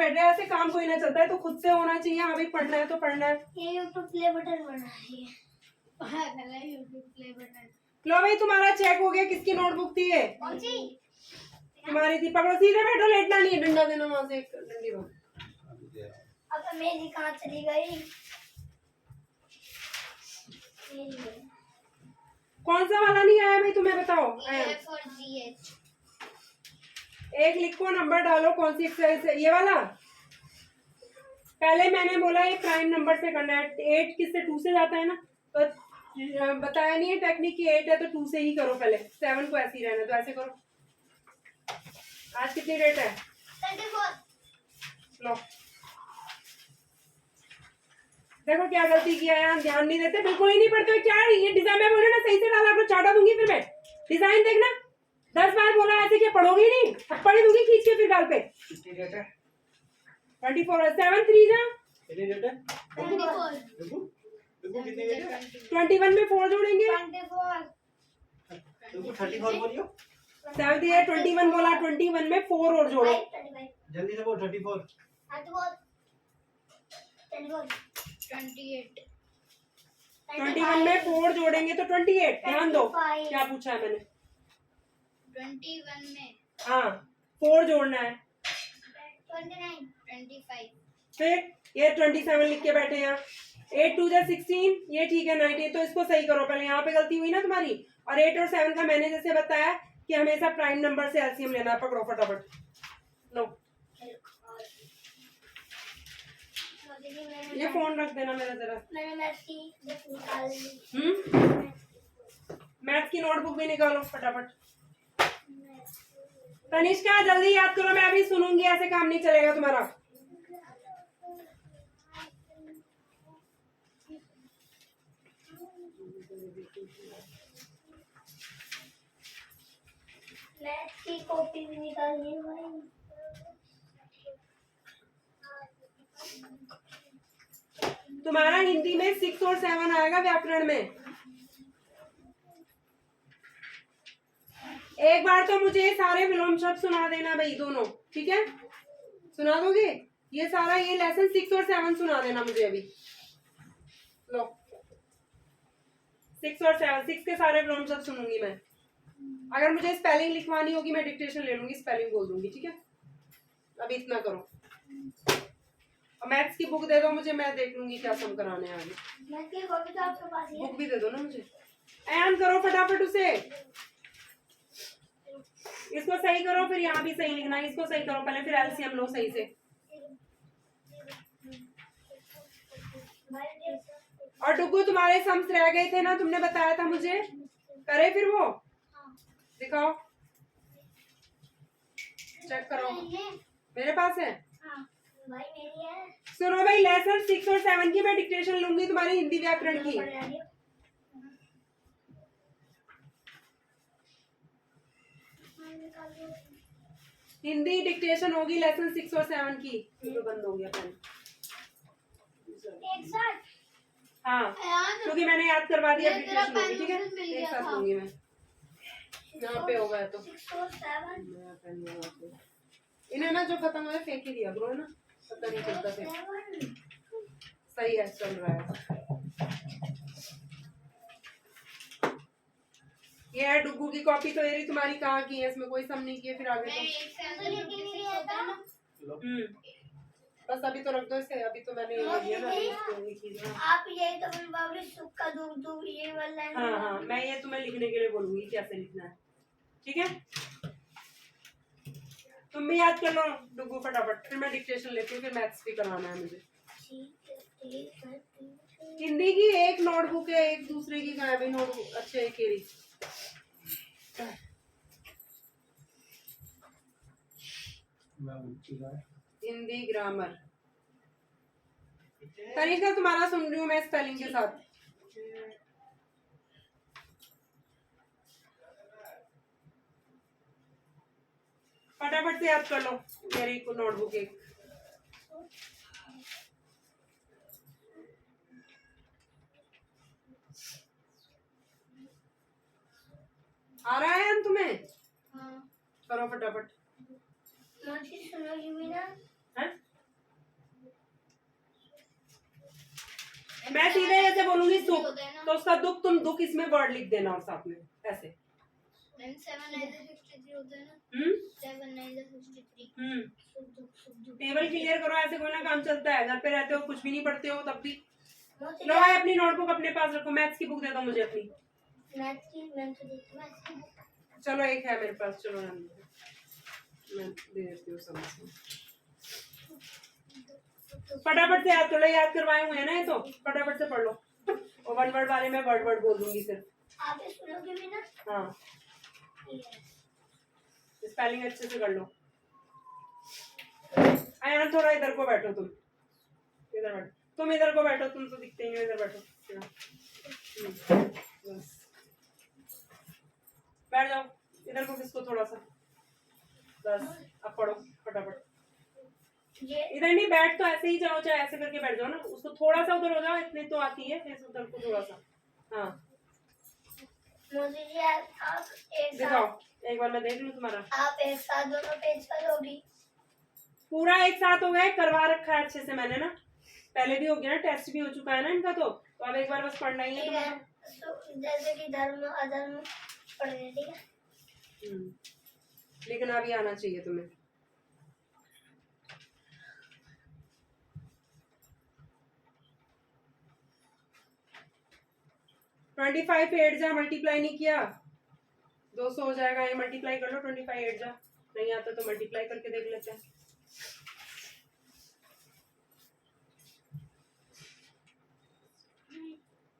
बैठ रहे हैं, ऐसे काम कोई ना चलता है, तो खुद से होना चाहिए। हाँ भाई पढ़ना है तो पढ़ना है। ये यूट्यूब प्ले बटन बना है, यूट्यूब प्ले बटन। लो भाई तुम्हारा चेक हो गया। किसकी नोटबुक थी ये? कौन सी? तुम्हारी थी। पकड़ो, सीधे बैठो, लेटना नहीं है। डंडा देना वहां से, एक डंडी को। अब मेरी कहाँ चली गई? कौन सा वाला नहीं आया भाई तुम्हें, बताओ। F और GH। एक लिखो, नंबर डालो, कौन सी एक्सरसाइज है ये वाला। पहले मैंने बोला ये प्राइम नंबर से करना है। 8 किससे 2 से जाता है ना, तो बताया नहीं है टेक्निक की 8 है तो 2 से ही करो। पहले 7 को ऐसे ही रहना, तो ऐसे करो। आज कितनी डेट है? 24। लो देखो क्या गलती किया है, ध्यान नहीं देते, बिल्कुल ही नहीं पढ़ते हो। क्या ये डिजाइन में बोले ना, सही से डाला करो, चाटा दूंगी फिर मैं। डिजाइन देखना, 10 बार बोला, ऐसे क्या पढ़ोगी नहीं, थप्पड़ ही दूंगी खींच के फिर गाल पे। कितनी डेट है? 24 7 3 जा। कितनी डेट है? 24। देखो कितनी डेट है? 21 में 4 जोड़ेंगे। 24। देखो 34 बोलियो। 7 है, 21 बोला, 21 में 4 और जोड़ो। 25। जल्दी से बोल 34। 28। 21 में 4 जोड़ेंगे तो 28। ध्यान दो क्या पूछा है मैंने। 21 में हाँ 4 जोड़ना है। 29। 25। फिर ये 27 लिख के बैठे हैं। 8 2 जा 16, ये ठीक है। 19 तो इसको सही करो पहले, यहाँ पे गलती हुई ना तुम्हारी। और 8 और 7 का मैंने जैसे बताया कि हमेशा प्राइम नंबर से एलसीएम लेना है। पकड़ो फटाफट, लो ये फोन रख देना मेरा जरा। मैंने मैथ्स की बुक निकाल ली। मैथ की नोटबुक भी निकालो फटाफट। तनिष्का जल्दी याद करो, मैं अभी सुनूंगी, ऐसे काम नहीं चलेगा तुम्हारा। मैथ्स की कॉपी भी निकालनी है भाई। तुम्हारा हिंदी में 6 और 7 आएगा व्याकरण में। एक बार तो मुझे सारे विलोम शब्द सुना देना भाई, दोनों, ठीक है? सुना दोगे ये सारा, ये लेसन 6 और 7 सुना देना मुझे अभी। लो 6 और 7, 6 के सारे विलोम शब्द सुनूंगी मैं। अगर मुझे स्पेलिंग लिखवानी होगी मैं डिक्टेशन ले लूंगी, स्पेलिंग बोल दूंगी, ठीक है? अभी इतना करो। मैथ्स की बुक दे दो मुझे, मैं देख लूंगी क्या सम कराने हैं आगे। मैथ्स की कॉपी तो आपके पास ही है। बुक भी दे दो ना मुझे। एन करो फटाफट उसे, इसको सही करो, फिर यहाँ भी सही लिखना है। इसको सही करो पहले, फिर एलसीएम लो सही से। और डुगू तुम्हारे सम्स रह गए थे ना, तुमने बताया था मुझे, करे फिर वो? दिखाओ, चेक करो। मेरे पास है। भाई मेरी है। सुनो भाई, लेसन 6 और 7 की मैं डिक्टेशन लूंगी तुम्हारी हिंदी व्याकरण की। हिंदी डिक्टेशन होगी लेसन 6 और 7 की। तो बंद हो गया पेन। एक साथ। हाँ क्योंकि मैंने याद करवा दिया, डिक्टेशन होगी, ठीक है? एक साथ लूंगी मैं। यहाँ पे होगा तो 6 और 7। इन्हें ना जो खत्म हुआ फेंक ही दिया करो, है ना, पता नहीं चलता फिर। सही है, चल रहा है। ये है डुगू की कॉपी। तो ये तुम्हारी कहाँ की है, इसमें कोई सम नहीं किया फिर आगे तो। बस अभी तो रख दो इसे, अभी तो मैंने ये लिया ना, ये चीज़। आप यही तो बाबू सुक्का दूध ये वाला। हाँ हाँ, मैं ये तुम्हें लिखने के लिए बोलूंगी कैसे लिखना है, ठीक है? तुम भी याद कर लो डुगू फटाफट, फिर मैं डिक्टेशन लेती हूँ, फिर मैथ्स भी करवाना है मुझे। हिंदी की एक नोटबुक है, एक दूसरे की कहाँ है भाई नोटबुक? अच्छा एक ही। हिंदी ग्रामर। तनिष्का तुम्हारा सुन रही हूँ मैं स्पेलिंग के साथ। फटाफट से याद कर लो मेरी को नोटबुक एक। आ रहा है तुम्हें? हाँ। करो फटाफट। सुनोगी भी ना? हैं? सुख, होता है ना। तो उसका दुख तुम दुख इसमें वर्ड लिख देना और साथ में ऐसे। मैम 7 9 63 होता है ना। 7 9 63 सुख दुख सुख दुख। टेबल क्लियर करो, ऐसे कोई ना काम चलता है। घर पे रहते हो, कुछ भी नहीं पढ़ते हो, तब भी मौसी लो भाई अपनी नोटबुक अपने पास रखो। मैथ्स की बुक दे दो मुझे अपनी। मैथ्स की मैम से देखो मैथ्स की बुक। चलो एक है मेरे पास, चलो मैं दे देती हूँ समझ। फटाफट से याद कर लो, याद करवाए हुए हैं ना ये, तो फटाफट से पढ़ लो। और वन वर्ड वाले में वर्ड वर्ड बोल दूंगी सिर्फ। आप ये सुनोगे भी ना। हाँ यस। स्पेलिंग अच्छे से कर लो। आयान थोड़ा इधर को बैठो, तुम इधर बैठो, तुम इधर को बैठो, तुम तो दिखते ही नहीं, इधर बैठो। बस बैठ जाओ इधर को, किसको थोड़ा सा। बस अब पढ़ो फटाफट। ये इधर नहीं बैठ, तो ऐसे ही जाओ, चाहे ऐसे करके बैठ जाओ ना। उसको थोड़ा सा उधर हो जाओ, इतने तो आती है, फिर उधर को थोड़ा सा। हाँ मौसी जी आप एक दिखाओ, साथ एक बार मैं देख लूं तुम्हारा। आप एक साथ दोनों पेज करोगी। पूरा एक साथ हो गया, करवा रखा है अच्छे से मैंने ना। पहले भी हो गया ना, टेस्ट भी हो चुका है ना इनका, तो अब एक बार बस पढ़ना ही है ठीक है। तुम्हारा। जैसे कि धर्म अधर्म पढ़ने, ठीक है। लेकिन अभी आना चाहिए तुम्हें। ट्वेंटी फाइव एट जा, मल्टीप्लाई नहीं किया 200 हो जाएगा। ये मल्टीप्लाई कर लो, 25 एट जा। नहीं आता तो मल्टीप्लाई करके देख लेते हैं।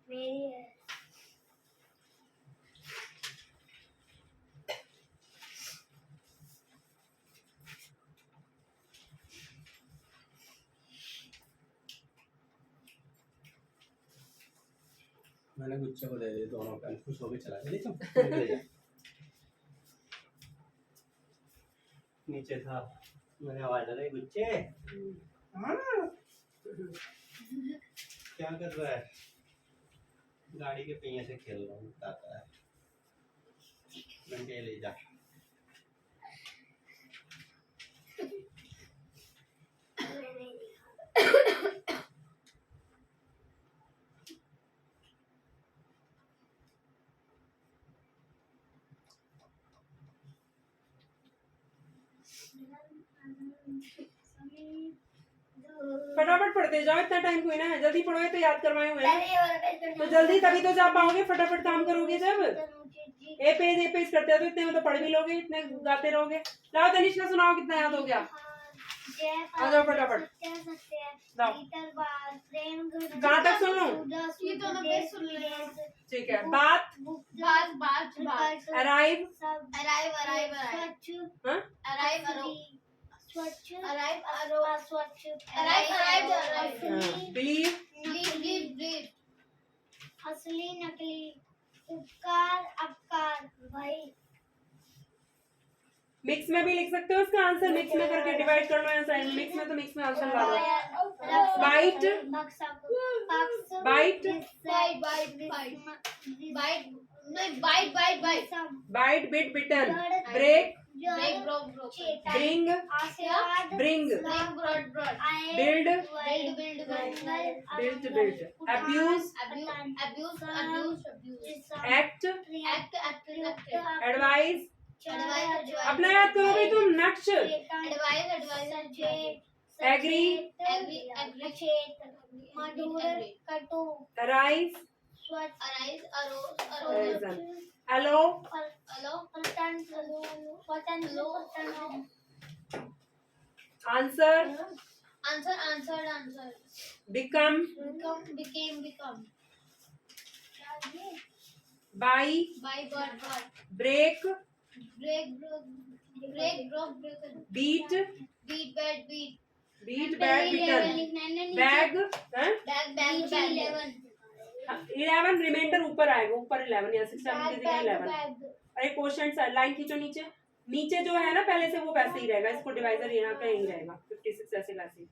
मेरी है। मैंने गुच्छे को दे दिए दोनों का, खुश होकर चला गया। नीचे था, मैंने आवाज लगाई गुच्छे। क्या कर रहा है? गाड़ी के पहिए से खेल रहा हूँ, बताता है। ले जा। फटाफट पढ़ते जाओ, इतना टाइम कोई ना है। जल्दी पढ़ोगे तो याद करवाए हुए हैं पहले ये वाला पेज तो करना। जल्दी तभी तो जा पाओगे। फटाफट काम करोगे जब ए पेज करते हो तो इतने में तो पढ़ भी लोगे, इतने गाते रहोगे। लाओ तनिष्का सुनाओ, कितना याद हो गया। आ जाओ फटाफट, लाओ। कहाँ तक सुन लूं? ये दोनों पेज सुन लेना। ठीक है। बात, बात बात बात अराइव, अराइव अराइव स्वच्छ हाँ अराइव अरो स्वच्छ अराइव अरो स्वच्छ arrive arrive believe, believe believe believe असली नकली उपकार अपकार भाई। मिक्स में भी लिख सकते हो इसका आंसर। मिक्स में करके डिवाइड कर लो यहाँ साइड में। मिक्स में तो मिक्स में आंसर ला लो। Bite, bite, bite bite bite नहीं bite bite bite bite, bit, bitten, break, break broke broke bring, आशीर्वाद bring, break brought brought build, build build built, built, abuse, abuse abuse abuse act, act act advice. Advice अपना याद करो भाई तुम। नक्श, advice advice agree, agree agree मधुर कटु arise, स्वच्छ arise arose arisen, allow, hello पतन पतन answer, answer answer answer become, become by, by but break, break broke broken beat, beat bad beat beat, bad, beaten, bag, bag 11 reminder ऊपर आएगा, ऊपर 11 या 6 7 की जगह 11। अरे क्वोशंट लाइन खींचो नीचे। नीचे जो है ना पहले से वो वैसे ही रहेगा, इसको डिवाइजर यहाँ पे ही रहेगा 56 ऐसे वैसे।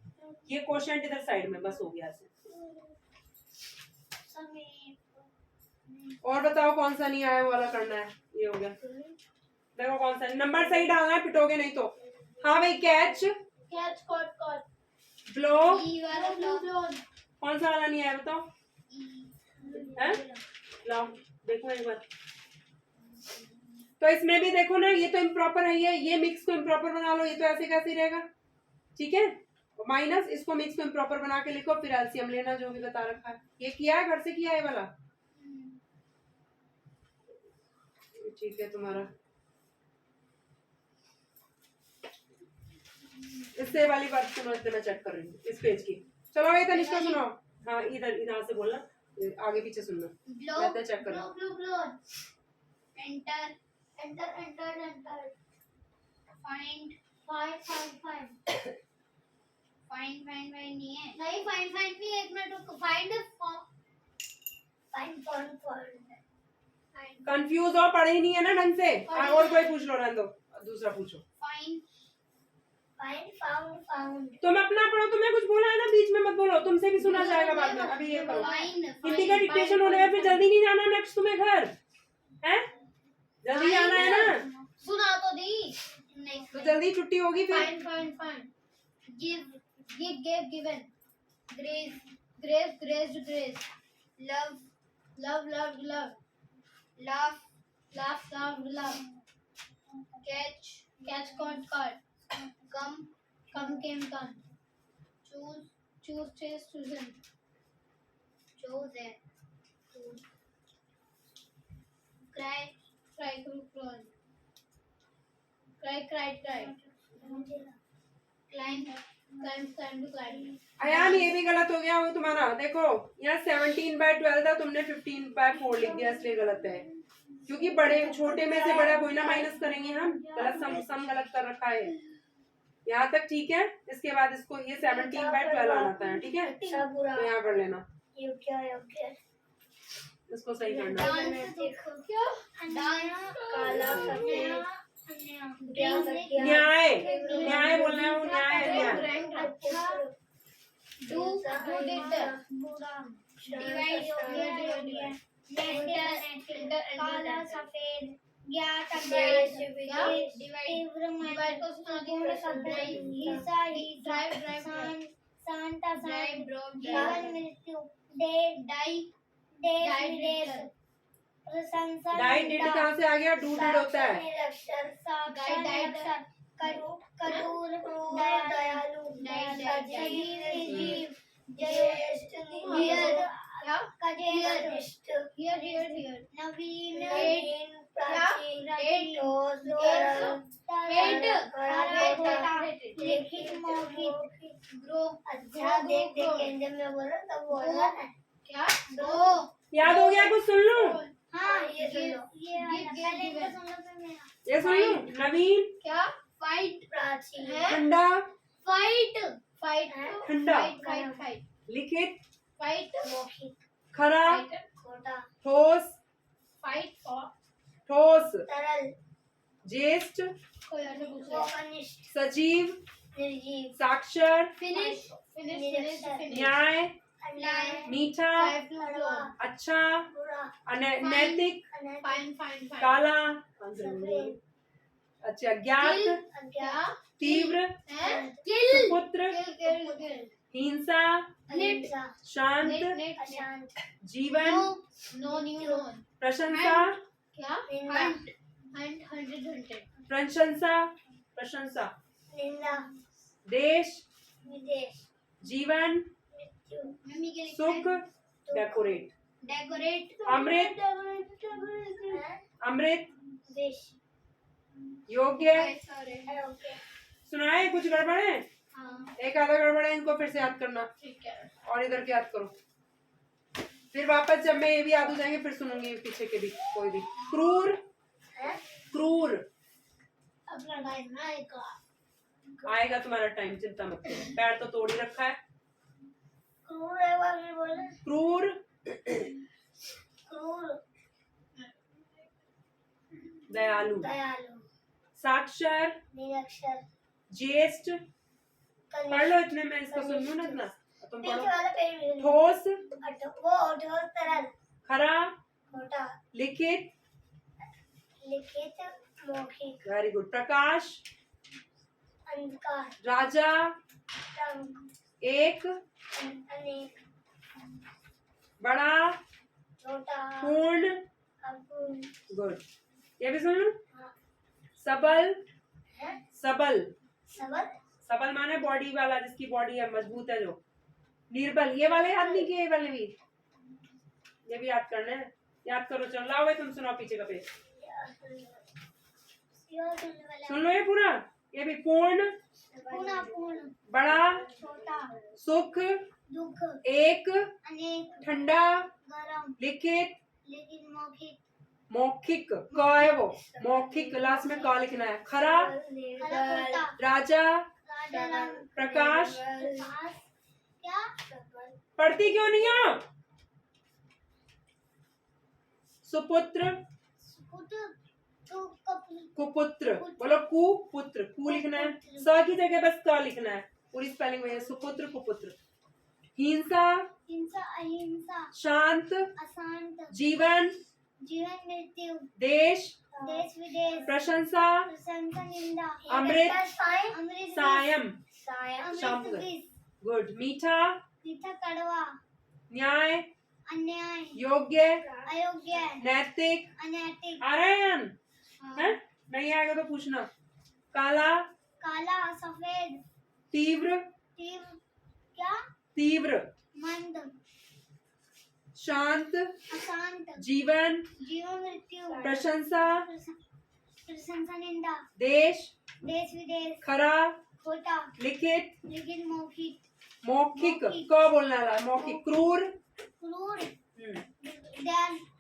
ये क्वोशंट इधर साइड में बस हो गया ऐसे। और बताओ कौन सा नहीं आया, वो वाला करना है। ये हो गया, देखो कौन सा नंबर सही डालना है, पिटोगे नहीं तो। हाँ भाई, कैच, caught ब्लो, e वाला कौन सा वाला नहीं आया बताओ। है? लाओ देखो एक बार। तो इसमें भी देखो ना, ये तो इम्प्रॉपर है, ये मिक्स को इम्प्रॉपर बना लो, ये तो ऐसे कैसे रहेगा, ठीक है। माइनस इसको मिक्स को इम्प्रॉपर बना के लिखो, फिर एलसीएम लेना जो भी बता रखा है। ये किया है, घर से किया है वाला, ठीक है तुम्हारा। इससे वाली बात सुनो, इतने मैं चेक कर रही हूँ इस पेज की। चलो ये तनिष्का सुनो, हाँ इधर इधर से बोलना, आगे पीछे सुनना, मैं तो चेक कर रहा हूँ। Enter enter enter enter find find नहीं है, नहीं फाइंड नहीं है, एक मिनट रुको, फाइंड कंफ्यूज हो, पढ़े ही नहीं है ना ढंग से। और कोई पूछ लो, रहने दो, दूसरा पूछो। फाइंड फाउंड तुम अपना पढ़ो, तुम्हें कुछ बोला है ना, बीच में मत बोलो, तुमसे भी सुना जाएगा बाद में। अभी ये करो, हिंदी का डिक्टेशन होने में फिर जल्दी नहीं जाना नेक्स्ट तुम्हें घर, है जल्दी आना है ना, सुना तो दी नहीं, तो जल्दी छुट्टी होगी फिर। Find given grace love catch caught come came choose chosen cry cried climb Ayaan ये भी गलत हो गया वो तुम्हारा, देखो यहाँ 17/12 था, तुमने 15/4 लिख दिया, इसलिए गलत है, क्योंकि बड़े छोटे में से बड़ा कोई ना माइनस करेंगे हम, गलत सम गलत कर रखा है। यहाँ तक ठीक है, इसके बाद इसको ये 17/12 आना था, ठीक है, तो यहाँ कर लेना, इसको सही करना। न्याय न्याय बोलना है, वो न्याय है, न्याय। काला सफेद ज्ञात डाइट डिड कहाँ से आ गया, डू डिड होता है। लिखित मौखिक ग्रो अच्छा देख जब मैं बोल रहा तब बोला ना क्या दो याद हो गया, कुछ सुन लो। हाँ ये सुन लो, ये सुन लो। नवीन क्या फाइट प्राची है, ठंडा फाइट ठंडा, फाइट लिखित फाइट मौखिक खरा, खोटा ठोस फाइट फॉर ठोस, तरल ज्येष्ठ कनिष्ठ सजीव निर्जीव साक्षर फिनिश न्याय मीठा अच्छा नैतिक काला अच्छा ज्ञात तीव्र पुत्र हिंसा शांत जीवन प्रशंसा प्रशंसा देश जीवन सुख डेकोरेट अमृत योग्य। सुनाए कुछ गड़बड़ है, एक आधा गड़बड़ है, इनको फिर से याद करना और इधर के याद करो, फिर वापस जब मैं ये भी याद हो जाएंगे फिर सुनूंगी पीछे के भी कोई भी। क्रूर आएगा तुम्हारा टाइम, चिंता मत करो, पैर तो तोड़ ही रखा है। क्रूर दयालु साक्षर ज्येष्ठ, पढ़ लो इतने में, इसको सुन लो ना इतना, तुम पढ़ो। ठोस तरल खरा खोटा लिखित मौखिक वेरी गुड। प्रकाश अंधकार राजा टंक एक अनेक बड़ा छोटा पूर्ण, अपूर्ण गुड। ये भी सुन लो, हाँ। सबल, है सबल, सबल सबल माने बॉडी वाला, जिसकी बॉडी है मजबूत है जो। निर्बल, ये वाले याद नहीं किए, ये वाले भी, ये भी याद करने हैं। याद करो, चलो लाओ भाई, तुम सुनाओ पीछे का पेज, सुन लो ये पूरा। ये भी पूर्ण, पूर्ण अपूर्ण बड़ा, छोटा सुख, दुख एक, अनेक ठंडा, गरम लिखित, लेकिन मौखिक मौखिक, क है वो, मौखिक, लास्ट में क लिखना है। खरा, खोटा राजा, राजा रंग प्रकाश, प्रकाश क्या पढ़ती क्यों नहीं हो? सुपुत्र, पुत्र तो कपुत्र कुपुत्र, बोलो कुपुत्र, कु लिखना है, स की जगह बस क लिखना है, पूरी स्पेलिंग में। सुपुत्र, कुपुत्र। हिंसा, हिंसा अहिंसा शांत, अशांत जीवन, जीवन मृत्यु देश, देश विदेश प्रशंसा, प्रशंसा निंदा अमृत, अमृत सायं, शाम शाम को गए। गुड। मीठा, मीठा कड़वा न्याय, अन्याय योग्य, अयोग्य नैतिक। अनैतिक आ रहे हैं हम? हैं? नहीं आएगा तो पूछना। काला, काला सफेद तीव्र, तीव्र क्या तीव्र, मंद शांत, अशांत जीवन, जीवन मृत्यु प्रशंसा, प्रशंसा निंदा देश, देश विदेश खरा, खोटा लिखित, लेकिन मौखिक मौखिक, मौखिक। क बोलना है, मौखिक। क्रूर, क्रूर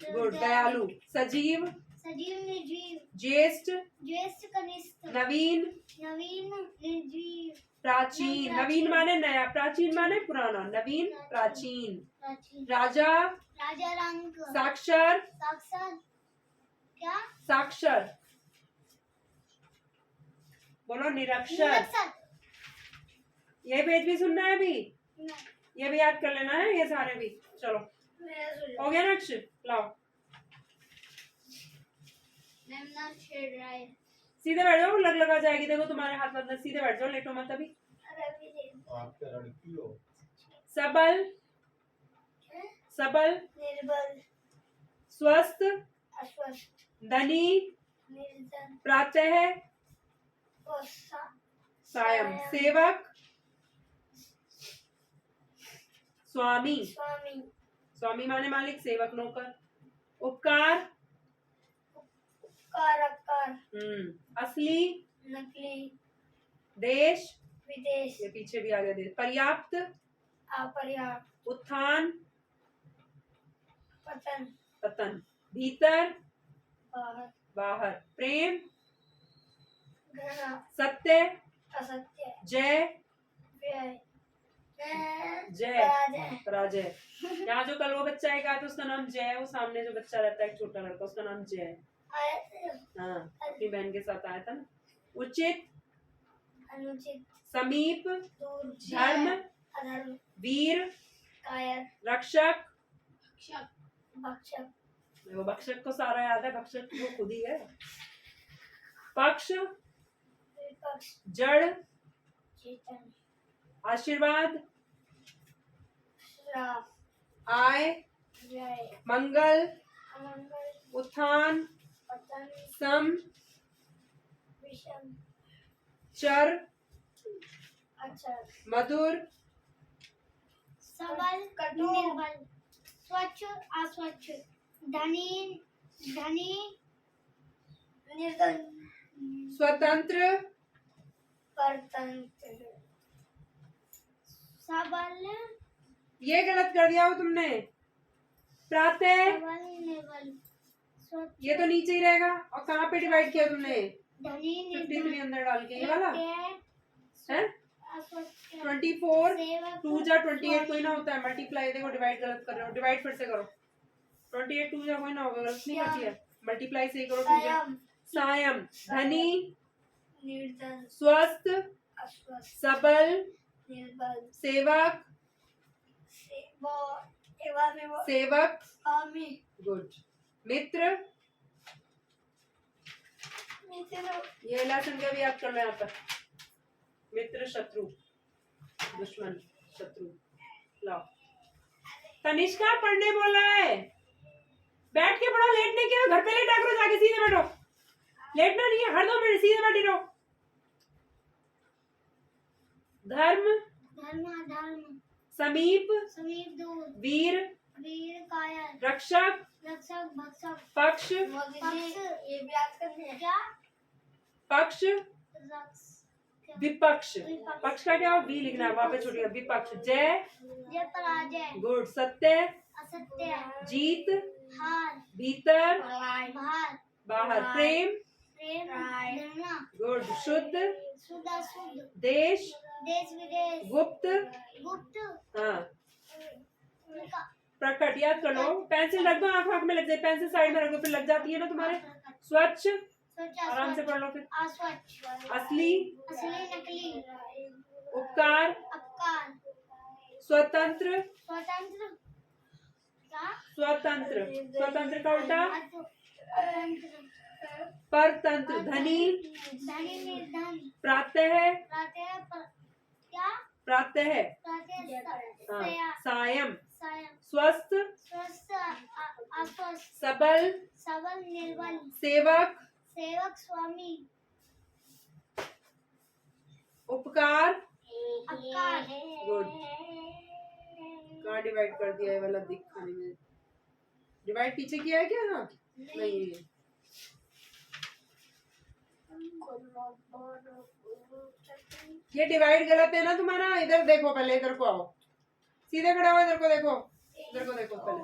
गुड। दयालु, सजीव, सजीव निर्जीव ज्येष्ठ, ज्येष्ठ कनिष्ठ नवीन, नवीन निर्जीव प्राचीन। नवीन माने नया, प्राचीन माने पुराना, नवीन, प्राचीन। प्राचीन राजा, राजा रंग साक्षर, साक्षर क्या साक्षर, बोलो निरक्षर। निरक्षर ये पेज भी सुनना है अभी, नहीं, ये भी याद कर लेना है, ये सारे भी। चलो मेरा सुन लो। हो गया ना अक्षर, लाओ मैम ना छेड़ रहा है सीधे बैठ जाओ, लग लगा जाएगी। देखो तुम्हारे हाथ में, सीधे बैठ जाओ, लेटो मत अभी। अभी देख आप क्या लड़की हो? सबल, सबल, निर्बल स्वस्थ, अस्वस्थ धनी, निर्धन प्रातः, गुस्सा सायं, सेवक, स्वामी, स्वामी स्वामी माने मालिक, सेवक नौकर। उपकार, कारकार असली, नकली देश, विदेश ये पीछे भी आ गया देश। पर्याप्त, अपर्याप्त उत्थान, पतन पतन। भीतर, बाहर बाहर। प्रेम, घृणा सत्य, असत्य जय, व्यय जय, पराजय पराजय। यहाँ जो कल वो बच्चा एक आया था, उसका नाम जय है। वो सामने जो बच्चा रहता है, एक छोटा लड़का, उसका नाम जय है। हाँ, अपनी बहन के साथ आया था ना। उचित, अनुचित समीप, दूर धर्म, अधर्म वीर, कायर रक्षक। भक्षक वो भक्षक को सारा याद है, भक्षक वो खुद ही है। पक्ष, विपक्ष जड़, चेतन आशीर्वाद, श्राप आय, व्यय मंगल, अमंगल उत्थान, पतन सम, विषम चर, अचर मधुर, सबल निर्बल स्वच्छ अस्वच्छ धनी धनी निर्धन स्वतंत्र, परतंत्र सबल ये गलत कर दिया हो तुमने। प्रातः, सबल निर्बल स्वच्छ ये तो नीचे ही रहेगा। और कहाँ पे डिवाइड किया तुमने? धनी 53 अंदर डाल के, ये वाला है। अस्वच्छ 24 सेवक 2 जा 28 कोई ना होता है। मल्टीप्लाई, देखो डिवाइड गलत कर रहे हो। डिवाइड फिर से करो। 28 2 जा कोई ना होगा, गलत नहीं करती है। मल्टीप्लाई सही करो। 2 जा संयम सायं, धनी, निर्धन स्वस्थ, अस्वस्थ सबल, निर्बल सेवक, सेवक, स्वामी गुड। मित्र, ये लेसन का भी याद कर लो यहाँ पर। मित्र, शत्रु, दुश्मन, शत्रु। लाओ तनिष्का, पढ़ने बोला है। बैठ के पढ़ो, लेटने क्या, घर पे लेटा करो, जाके सीधे बैठो, लेटना नहीं है, हर 2 मिनट सीधे बैठे रहो। धर्म धर्म अधर्म समीप समीप दूर वीर वीर कायर रक्षक रक्षक भक्षक पक्ष पक्ष ये भी याद करने हैं क्या पक्ष रक्ष विपक्ष, पक्ष का क्या वी लिखना है, वापस छोड़िए, विपक्ष। जय जय पराजय गुड, सत्य असत्य जीत हार भीतर बाहर बाहर, प्रेम प्रेम धरना गुड, शुद्ध शुद्ध अशुद्ध देश देश विदेश गुप्त गुप्त हाँ उनका प्रकट, याद कर लो। पेंसिल रख दो, आंख में लग जाए, पेंसिल साइड में रख दो, फिर लग जाती है ना तुम्हारे। स्वच्छ आराम से पढ़ लो फिर। अस्वच्छ असली असली नकली उपकार अपकार स्वतंत्र स्वतंत्र क्या स्वतंत्र, स्वतंत्र का उल्टा अतंत्र परतंत्र, धनी धनी निर्धन प्रातः प्रातः क्या प्रातः प्रातः हाँ, सायं सायं स्वस्थ स्वस्थ अस्वस्थ सबल सबल निर्बल सेवक सेवक स्वामी उपकार अपकार गुड। कहाँ डिवाइड कर दिया है वाला दिखाने में, डिवाइड पीछे किया है क्या? हाँ नहीं, ये डिवाइड गलत है ना तुम्हारा। इधर देखो, पहले इधर को आओ, सीधे खड़े हो, इधर को देखो, इधर को देखो, पहले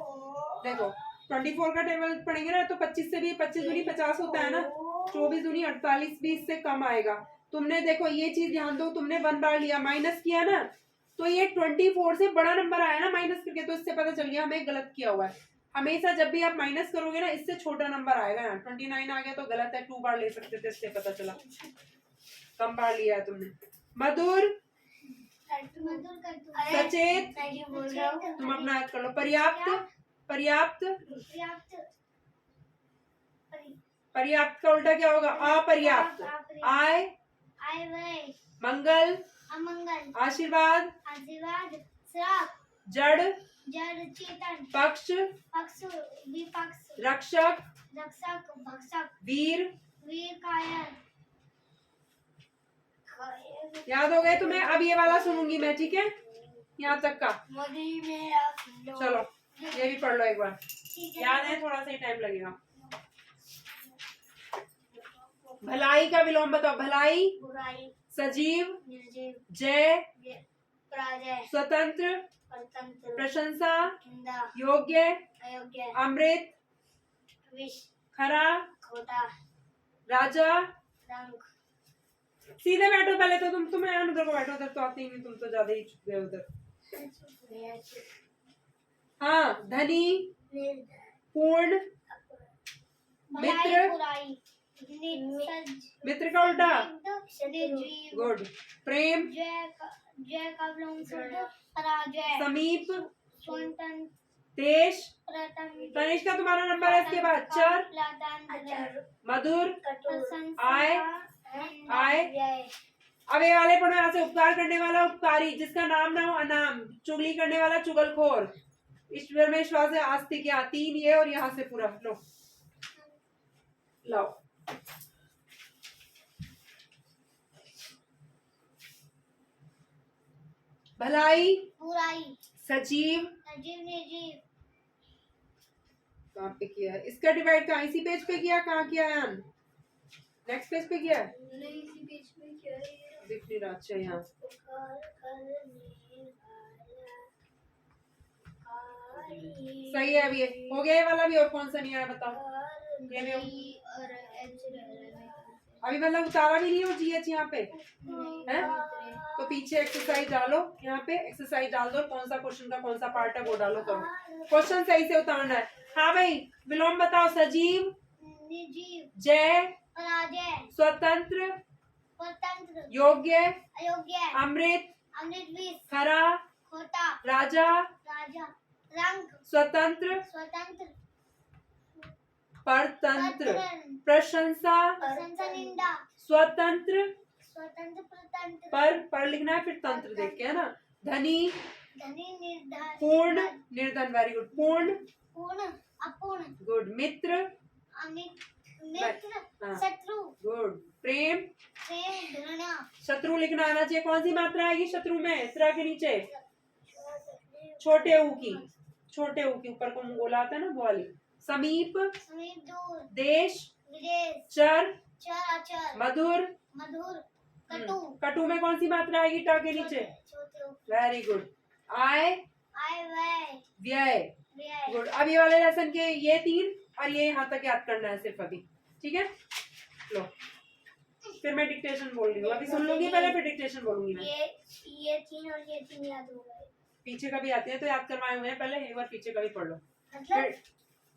देखो 24 का टेबल पढ़ेंगे ना तो 25 से भी 25 दूनी 50 होता है ना, 24 दूनी 48 भी इससे कम आएगा। तुमने देखो ये चीज ध्यान दो, तुमने 1 बार लिया माइनस किया ना तो ये 24 से बड़ा नंबर आया ना माइनस करके, तो इससे पता चल गया हमें गलत किया हुआ है। हमेशा जब भी आप माइनस करोगे ना इससे छोटा नंबर आएगा ना। 29 आ गया तो गलत है, 2 बार ले सकते थे, इससे पता चला कम बार लिया है तुमने। मधुर सचेत, तुम अपना याद कर लो। पर्याप्त पर्याप्त पर्याप्त का उल्टा क्या होगा? अपर्याप्त। आय मंगल अमंगल आशीर्वाद आशीर्वाद श्राप जड़ जड़ चेतन पक्ष पक्ष विपक्ष रक्षक रक्षक भक्षक वीर वीर कायर याद हो गए तुम्हें? अब ये वाला सुनूंगी मैं, ठीक है, यहाँ तक का। मोदी में चलो ये भी पढ़ लो एक बार, याद है, थोड़ा सा ही टाइम लगेगा। भलाई का विलोम बताओ। भलाई बुराई सजीव निर्जीव जय पराजय स्वतंत्र परतंत्र प्रशंसा निंदा योग्य अयोग्य अमृत विष खरा खोटा राजा। रंग सीधे बैठो पहले तो तुम्हें यहाँ उधर को बैठो, उधर तो आते ही नहीं, तुम तो ज्यादा ही चुप गए उधर। हाँ धनी पूर्ण मित्र बुराई मित्र का उल्टा निर्जीव गुड। प्रेम जय का विलोम शब्द पराजय समीप स्वतंत्र देश प्रतंत्र तनिष्क का तुम्हारा नंबर है। इसके बाद चर प्रतंत्र मधुर प्रशंसा आय आय। व्यय अब ये वाले पढ़ो यहाँ से। उपकार करने वाला उपकारी, जिसका नाम ना हो अनाम, चुगली करने वाला चुगलखोर, ईश्वर में विश्वास है आस्तिक। क्या 3 ये और यहाँ से पूरा लो लाओ। भलाई बुराई सजीव सजीव निर्जीव कहाँ पे किया है? इसका डिवाइड कहाँ? इसी पेज पे किया? कहाँ किया है? नेक्स्ट पेज पे किया है? नहीं इसी बीच में क्या है दिख नहीं रहा। अच्छा यहाँ सही है। अब ये हो गया ये वाला भी, और कौन सा नहीं आया बताओ? ये भी और अभी मतलब उतारा भी नहीं हो GH यहाँ पे है, तो पीछे एक्सरसाइज डालो, यहाँ पे एक्सरसाइज डाल दो, कौन सा क्वेश्चन का कौन सा पार्ट है वो डालो, करो क्वेश्चन सही से उतारना है। हाँ भाई विलोम बताओ। सजीव निर्जीव जय पराजय स्वतंत्र स्वतंत्र योग्य अयोग्य अमृत अमृत विष खरा खोटा राजा राजा रंग स्वतंत्र स्वतंत्र परतंत्र प्रशंसा प्रशंसा निंदा स्वतंत्र स्वतंत्र प्रतंत्र पर लिखना है, फिर तंत्र देख के, है ना। धनी धनी निर्धन पूर्ण निर्धन, वेरी गुड। पूर्ण अपूर्ण अपूर्ण गुड। मित्र, अमित मित्र हाँ। शत्रु गुड। प्रेम, प्रेम घृणा शत्रु लिखना आना चाहिए। कौन सी मात्रा आएगी शत्रु में? त्रा के नीचे छोटे ऊ की, छोटे ऊ के ऊपर को गोला आता है ना, वो वाली। समीप, समीप दूर देश, विदेश चर, चर अचर मधुर, मधुर कटु कटु में कौन सी मात्रा आएगी? ट के नीचे। छोटे वेरी गुड। आय, आय व्यय व्यय। व्यय गुड। अब ये वाले लेसन के ये 3 और ये यहाँ तक याद करना है सिर्फ अभी, ठीक है? लो, फिर मैं डिक्टेशन बोल रही हूँ, अभी सुन लूंगी पहले, फिर डिक्टेशन बोलूंगी मैं। ये 3 और ये 3 याद हो गए। पीछे का भी आते हैं तो याद करवाए हुए हैं, पहले एक बार पीछे का भी पढ़ लो। मतलब फिर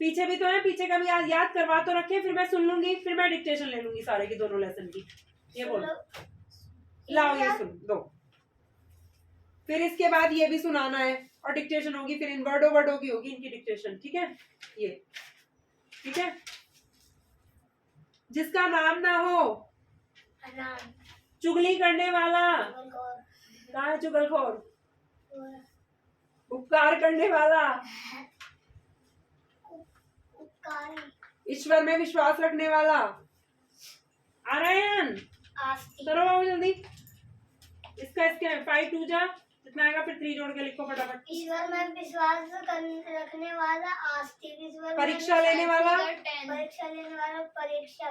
पीछे भी तो है, पीछे का भी याद करवा तो रखे, फिर मैं सुन लूंगी, फिर मैं डिक्टेशन ले लूंगी सारे की, दोनों लेसन की। ये बोलो, लाओ ये सुन दो। फिर इसके बाद ये भी सुनाना है और डिक्टेशन होगी, फिर इन वर्डों की होगी इनकी डिक्टेशन, ठीक है? ये ठीक है। जिसका नाम ना हो, हराम चुगली करने वाला, गौर कहाँ है चुगलखोर? उपकार करने वाला, उपकारी ईश्वर में विश्वास रखने वाला। आ रहे हैं? आस्तिक चलो बाबू जल्दी। इसका 5 2 जा जितना आएगा, फिर 3 जोड़ के लिखो फटाफट। ईश्वर में विश्वास रखने वाला आस्तिक ईश्वर में परीक्षा लेने वाला, परीक्षा लेने वाला परीक्षा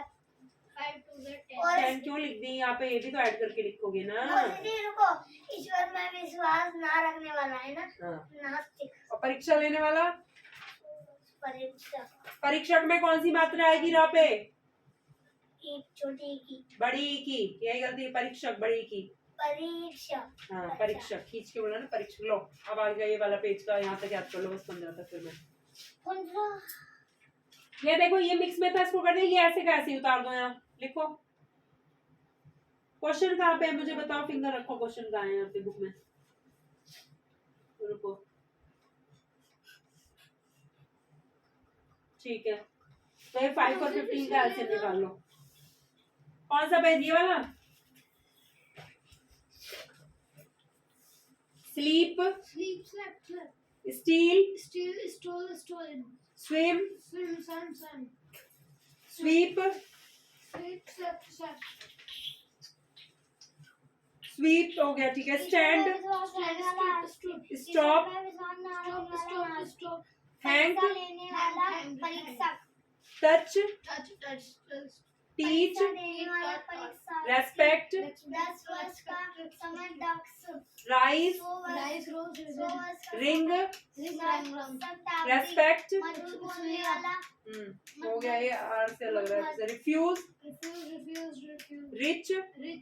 5 to the 10 और 10 क्यों लिख दी यहाँ पे? ये भी तो ऐड करके लिखोगे ना। रुको, ईश्वर में विश्वास ना रखने वाला है ना, हाँ। नास्तिक। और परीक्षा लेने वाला, परीक्षा परीक्षक में कौन सी मात्रा आएगी रा पे? एक छोटी की बड़ी की, यही गलती है, परीक्षक बड़ी की। परीक्षा हाँ परीक्षक, खींच के बोला ना परीक्षक। लो अब आ गया ये वाला पेज का, यहाँ तक याद कर लो बस 15 तक। फिर मैं 15 ये देखो, ये मिक्स में था, इसको कर दे, ये ऐसे का ऐसे उतार दो। यहाँ लिखो क्वेश्चन कहाँ पे है, मुझे बताओ, फिंगर रखो, क्वेश्चन कहाँ है यहाँ पे बुक में? रुको, ठीक है। तो ये 5 और 15 का ऐसे निकाल लो। कौन सा पेज? ये वाला। Sleep, sleep slept slept steal, steal stole stolen swim, swim swam swam sweep, sleep slept slept sweep हो गया, ठीक है। स्टैंड, स्टॉप, stop हैंक, लेने वाला परीक्षक टच, touch टीच, देने वाला परीक्षक रेस्पेक्ट, 10 वर्ष का समय दक्ष राइज, रिंग, रेस्पेक्ट, मधुर बोलने वाला हो गया, ये आर से लग रहा है। Refuse, reach, reach,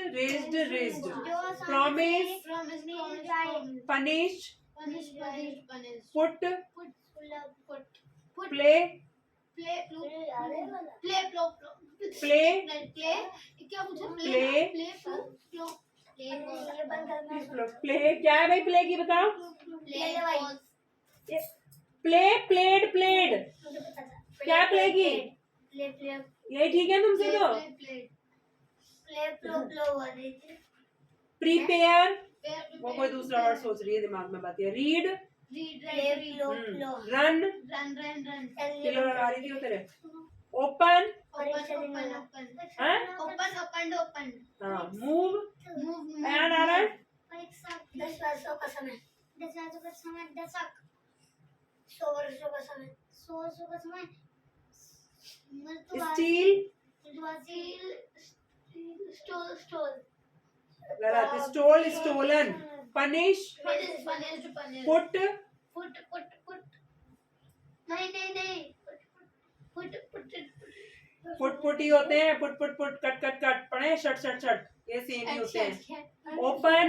reached, reached, promise, punish, put, play, play, play क्या है भाई? प्ले की बताओ। प्ले, प्लेड, प्लेड क्या प्ले की? यही ठीक है तुमसे तो। प्रीपेयर, वो कोई दूसरा वर्ड सोच रही है, दिमाग में बात है। रीड, रन, किलो लगा रही थी वो तेरे। ओपन, हाँ। मूव, एंड आ रहा है। 10 वर्षों का समय, 10 वर्षों का समय, दशक, 100 वर्षों का समय, 100 वर्षों का समय, स्टील, स्टोल, गलत। Stole, stolen. पनिश, पुट, नहीं पुट ही होते हैं। पुट कट कट कट पढ़े, शट शट शट, ये सेम ही होते हैं। Open,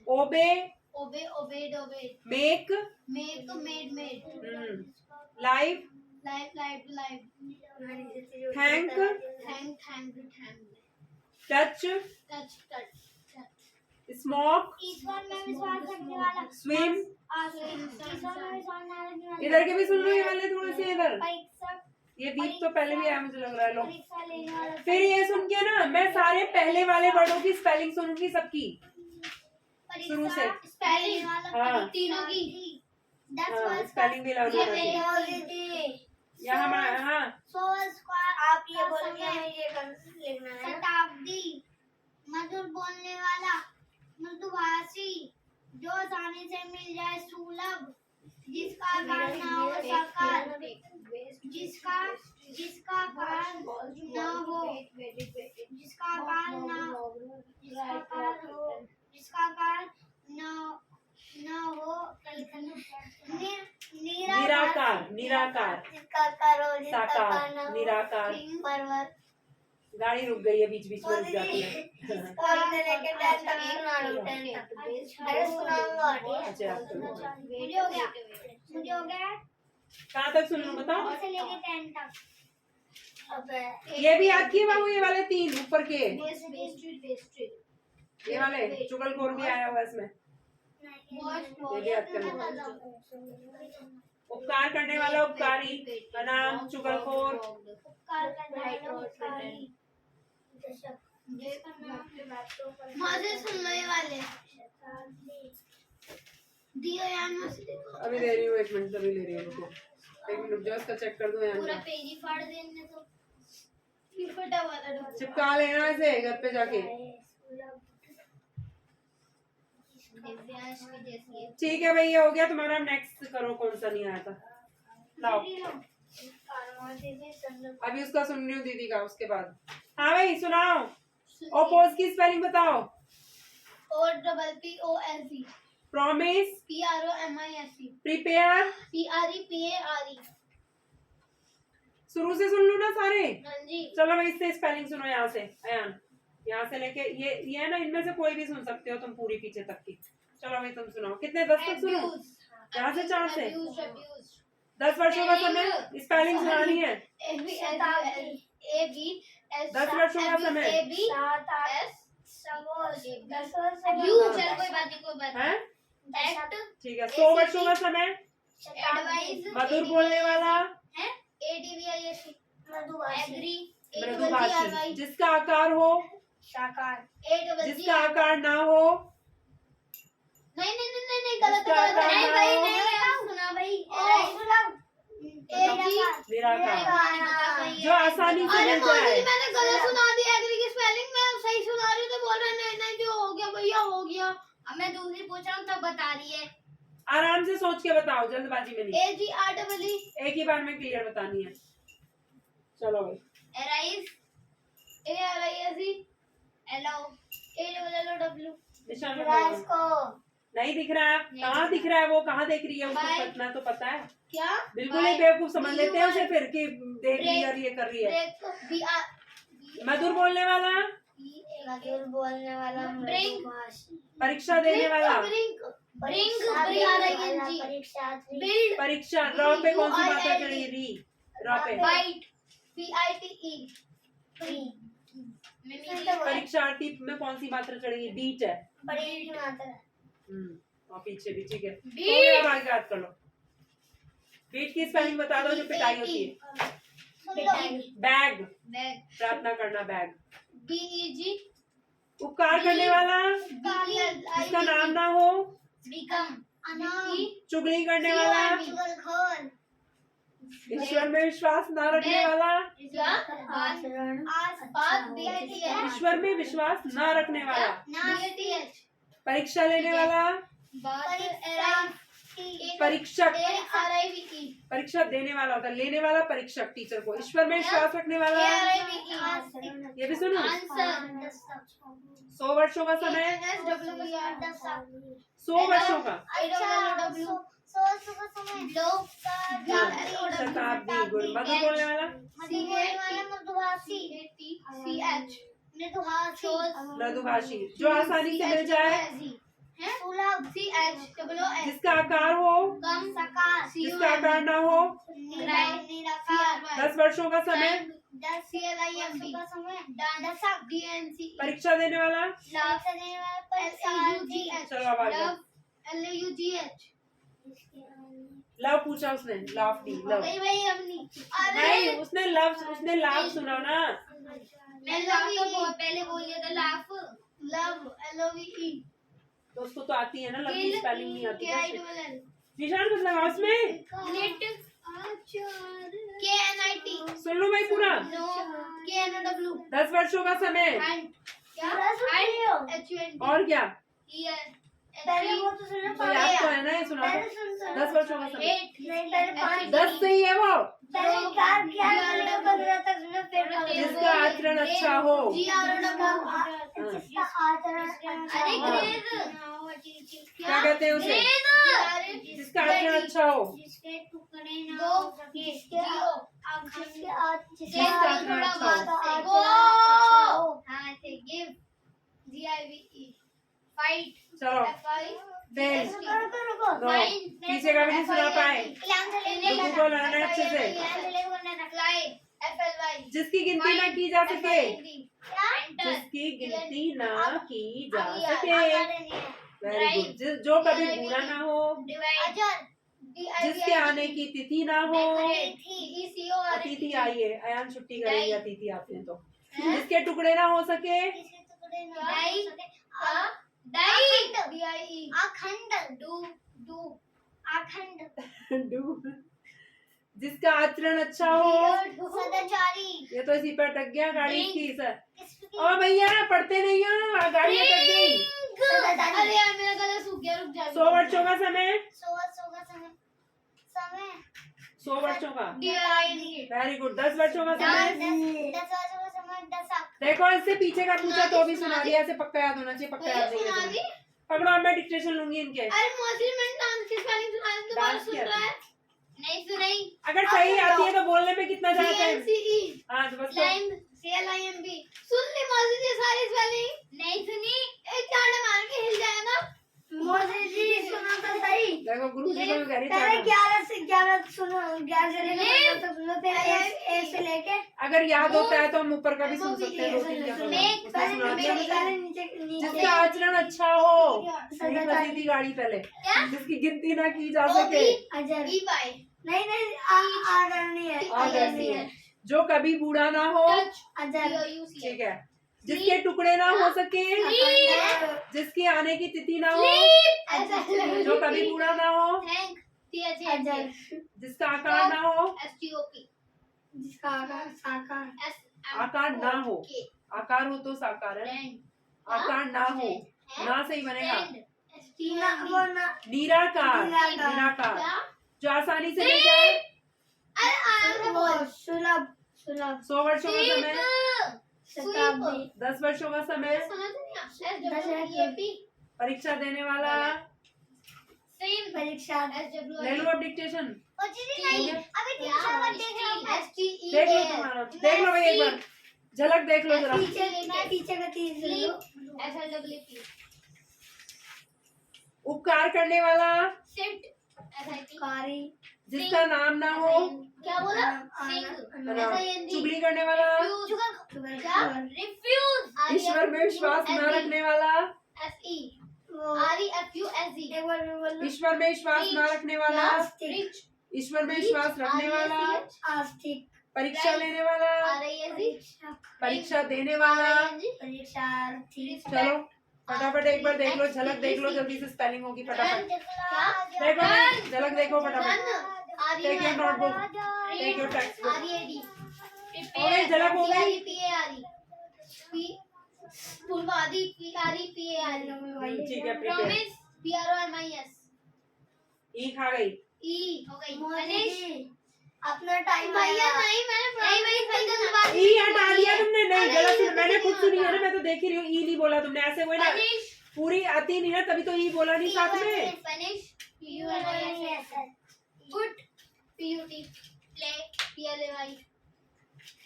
obey, obeyed make, made live, live thank, touch, smoke, ईश्वर में विश्वास रखने वाला स्विम। ईश्वर में विश्वास न रखने वाला इधर के भी सुन लो, ये वाले थोड़े से इधर। परीक्षक ये दीप तो पहले भी आया मुझे लग रहा है। लो परीक्षा लेने वाला फिर ये सुन के ना, मैं सारे पहले वाले वर्डों की स्पेलिंग सुनूंगी सबकी। शुरू से। स्पेलिंग हाँ। तीनों की 10 हाँ, वर्ष स्पेलिंग भी लर्न होना चाहिए। यहाँ हमारा हाँ 100 स्क्वायर आप ये बोलेंगे हमें ये लिखना है। शताब्दी मधुर बोलने वाला मृदुभाषी जो आसानी से मिल जाए सुलभ जिसका आकार ना हो साकार जिसका जिसका आकार ना हो जिसका आकार ना जिसका आकार ना हो निराकार, निराकार, जिसका आकार हो जिसका साकार, आकार ना हो निराकार। पर्वत गाड़ी रुक गई है, बीच बीच में रुक जाती है। और इधर लेके 10 तक सुना लो 10 तक अरे सुनाऊंगा ठीक अच्छा, है मुझे हो गया कहाँ तक सुन लूं बताओ? से लेके 10 तक अबे ये भी याद किए बाबू, ये वाले 3 ऊपर के, ये वाले चुगलखोर भी आया हुआ है इसमें। ये भी याद कर लो। उपकार करने वाला उपकारी, अनाम चुगलखोर। उपकार करने वाला उपकारी मजे सुनने वाले दियो यार मस्त देखो अभी दे रही हूँ, 1 मिनट अभी ले रही हूँ, रुको 1 मिनट रुक जाओ, इसका चेक कर दो पूरा यहाँ पेज ही फाड़ देने तो ये फटा वाला डॉट चिपका लेना इसे घर पे जाके। दिव्यांश की जैसी है ठीक है भाई, ये हो गया तुम्हारा। नेक्स्ट करो, कौन सा नहीं आया था, लाओ अभी उसका सुन रही हूँ दीदी का, उसके बाद। हाँ भाई सुनाओ, ओपोज की स्पेलिंग बताओ। OPPOSE promise, PROMISE prepare, PREPARE शुरू से सुन लो ना सारे। हाँ जी चलो भाई, इससे स्पेलिंग सुनो यहाँ से, अयान यहाँ से लेके ये है ना, इनमें से कोई भी सुन सकते हो तुम, पूरी पीछे तक की। चलो भाई तुम सुनाओ, कितने 10 तक सुनो, यहाँ से 4 से। 10 वर्षों का समय, स्पेलिंग सुनानी है। 10 वर्षों का समय है? ठीक है। 100 वर्षों का समय, मधुर बोलने वाला, मृदुभाषी, जिसका आकार हो, जिसका आकार ना हो, नहीं गलत नहीं भाई नहीं सुना भाई निराकार, जो आसानी से मिल जाए। मैंने गलत सुना दिया एग्री की स्पेलिंग में सही सुना रही हूँ तो बोल रहे नहीं नहीं जो हो गया भैया हो गया अब मैं दूसरी पूछ रहा हूँ तब बता रही है आराम से सोच के बताओ, जल्दबाजी में नहीं, AGREE एक ही बार में क्लियर बतानी है। चलो भाई, arise allow ALLOW निशान लगाओ। नहीं दिख रहा है, कहाँ दिख रहा है वो, कहाँ देख रही है उसको, Bye. पतना तो पता है। क्या बिल्कुल ही बेवकूफ समझ लेते हैं उसे फिर कि देख रही है और ये कर रही है। मधुर बोलने वाला, मधुर बोलने वाला ब्रिंग परीक्षा देने वाला, बिल्ड परीक्षा, रॉ पे कौन सी मात्रा चढ़ी, री, रॉ पे। बाइट BITE परीक्षार्थी में कौन सी मात्रा चढ़ेगी, बीट है। बड़ी मात्रा और पीछे भी, ठीक है। हो गया, अब आगे याद कर लो। बीट की स्पेलिंग बता दो जो पिटाई होती है। बैग, प्रार्थना करना, बैग। BEG उपकार करने वाला, जिसका नाम ना हो, चुगली करने वाला, ईश्वर में विश्वास न रखने वाला, ईश्वर में विश्वास न रखने वाला, परीक्षा लेने वाला, परीक्षक, परीक्षा देने वाला होता है, लेने वाला परीक्षक टीचर को, ईश्वर में विश्वास रखने वाला। ये भी सुनो, 100 वर्षों का समय, 100 वर्षों का, शताब्दी, गुरु, मधुर बोलने वाला, मृदुभाषी, जो आसानी से मिल जाए, जिसका आकार हो, जिसका आकार ना हो, 10 वर्षों का समय, परीक्षा देने वाला। चलो अब आगे, लव पूछा उसने, लाफ दी, लव नहीं, उसने लाफ सुना ना। मैं लाफ तो पहले बोल दिया था लाफ लव LOVE तो उसको तो आती है ना, लकी स्पेलिंग नहीं आती क्या? KILL निशान कुछ लगा उसमें, लिट KNIT सुन लो भाई पूरा। नो KNOW 10 वर्षों का समय, एंड क्या HUNT और क्या? ईयर पहले वो तो सुनो, तो याद तो है ना, ये सुना पहले दो। सुन 10 वर्षों का समय, 8 नहीं, पहले 5 10 सही है वो। पहले 4 15 तक सुनो, फिर जिसका आचरण अच्छा हो। जिसका आचरण अरे अच्छा हो। ग्रेड क्या कहते हैं उसे? जिसका आचरण अच्छा हो। जिसके टुकड़े ना हो सके जिसके आचरण जिसका आचरण अच्छा हो। हाँ ऐसे गिव GIVE फाइट चलो FI देन रुको दो, पीछे का भी नहीं सुना पाए। रुको को लड़ना है अच्छे से। जिसकी गिनती ना की जा सके, जिसकी गिनती ना की जा सके, वेरी गुड। जो कभी पूरा ना हो, जिसके आने की तिथि ना हो। अतिथि आई है, अयान छुट्टी करेगी अतिथि आते हैं तो। जिसके टुकड़े ना हो सके, जिसका आचरण अच्छा हो। ये तो इसी पर अटक गया गाड़ी की सर। ओ भैया पढ़ते नहीं हो, गाड़ी अटक गई। अरे यार मेरा गला सूख गया, रुक जा 100 वर्षों का समय, 100 वर्षों का, वेरी गुड। 10 वर्षों का समय। देखो इससे पीछे का पूछा तो भी सुना दिया, ऐसे पक्का याद होना चाहिए, पक्का याद नहीं है तुम्हें। पकड़ो, अब मैं डिक्टेशन लूंगी इनके। अरे मौसी मैंने डांस की स्पेलिंग सुनाई, दोबारा डांस सुन किया रहा है? नहीं सुनाई। अगर सही आती है तो बोलने में कितना ज्यादा टाइम। CNCE हाँ तो बस तो। लाइन CLIMB सुन ली मौसी जी सारी स्पेलिंग? नहीं सुनी, एक चांटे मार के हिल जाए ना। मोदी जी सुनो तो सही। देखो गुरु जी को भी कह रही पहले था। 11 से 11 सुनो, 11 से लेकर 15 तक सुनो, फिर ए से लेके अगर याद होता है तो हम ऊपर का भी सुन सकते हैं, 2-3 क्या पता। Make- उसने सुना दिया मुझे। पहले नीचे जिसका आचरण अच्छा हो, नहीं फंसी थी गाड़ी पहले। जिसकी गिनती ना की जा सके, अजर EY नहीं आगर नहीं है, आदर नहीं है। जो कभी बूढ़ा ना हो, अजर TOUC ठीक है। जिसके टुकड़े ना हो सके, जिसकी आने की तिथि ना हो, जो कभी बूढ़ा ना हो, थैंक अजर जिसका आकार ना हो, STOP जिसका आकार साकार आकार ना हो। आकार हो तो साकार है, आकार ना हो, ना सही बनेगा। वो ना निराकार, निराकार। निराकार जो आसानी से मिल जाए। वो सुलभ 100 वर्षों का समय, शताब्दी 10 वर्षों का समय, परीक्षा देने वाला। परीक्षा ले लो अब डिक्टेशन, STE देख लो तुम्हारा, देख लो भाई एक बार झलक देख लो जरा। पीछे का 3 सुन लो। SLWP उपकार करने वाला, SIT SIT कारी जिसका नाम ना हो, क्या बोला? चुगली करने वाला, रिफ्यूज ईश्वर में विश्वास न रखने वाला, SE वो REFUSE एक बार मैं बोल ईश्वर में विश्वास न रखने वाला, रिच ईश्वर में विश्वास रखने वाला, आस्तिक परीक्षा लेने वाला, RISE परीक्षा देने वाला। परीक्षार्थी चलो फटाफट एक बार देख लो, झलक देख लो, जल्दी से स्पेलिंग होगी फटाफट। देखो झलक देखो फटाफट। Take your notebook, take your text book. हो गई झलक, हो गई। ठीक है प्रिपेयर। प्रॉमिस PROMIS ई खा गई। E हो गई। मोदी मनीष जी अपना टाइम भैया नहीं मैंने ई हटा दिया तुमने, नहीं गलत सुन, मैंने खुद सुनी है ना, मैं तो देख ही रही हूँ। ई नहीं बोला तुमने, ऐसे कोई ना मनीष पूरी आती नहीं ना, तभी तो ई बोला नहीं साथ में। Spanish put PUT play PLAY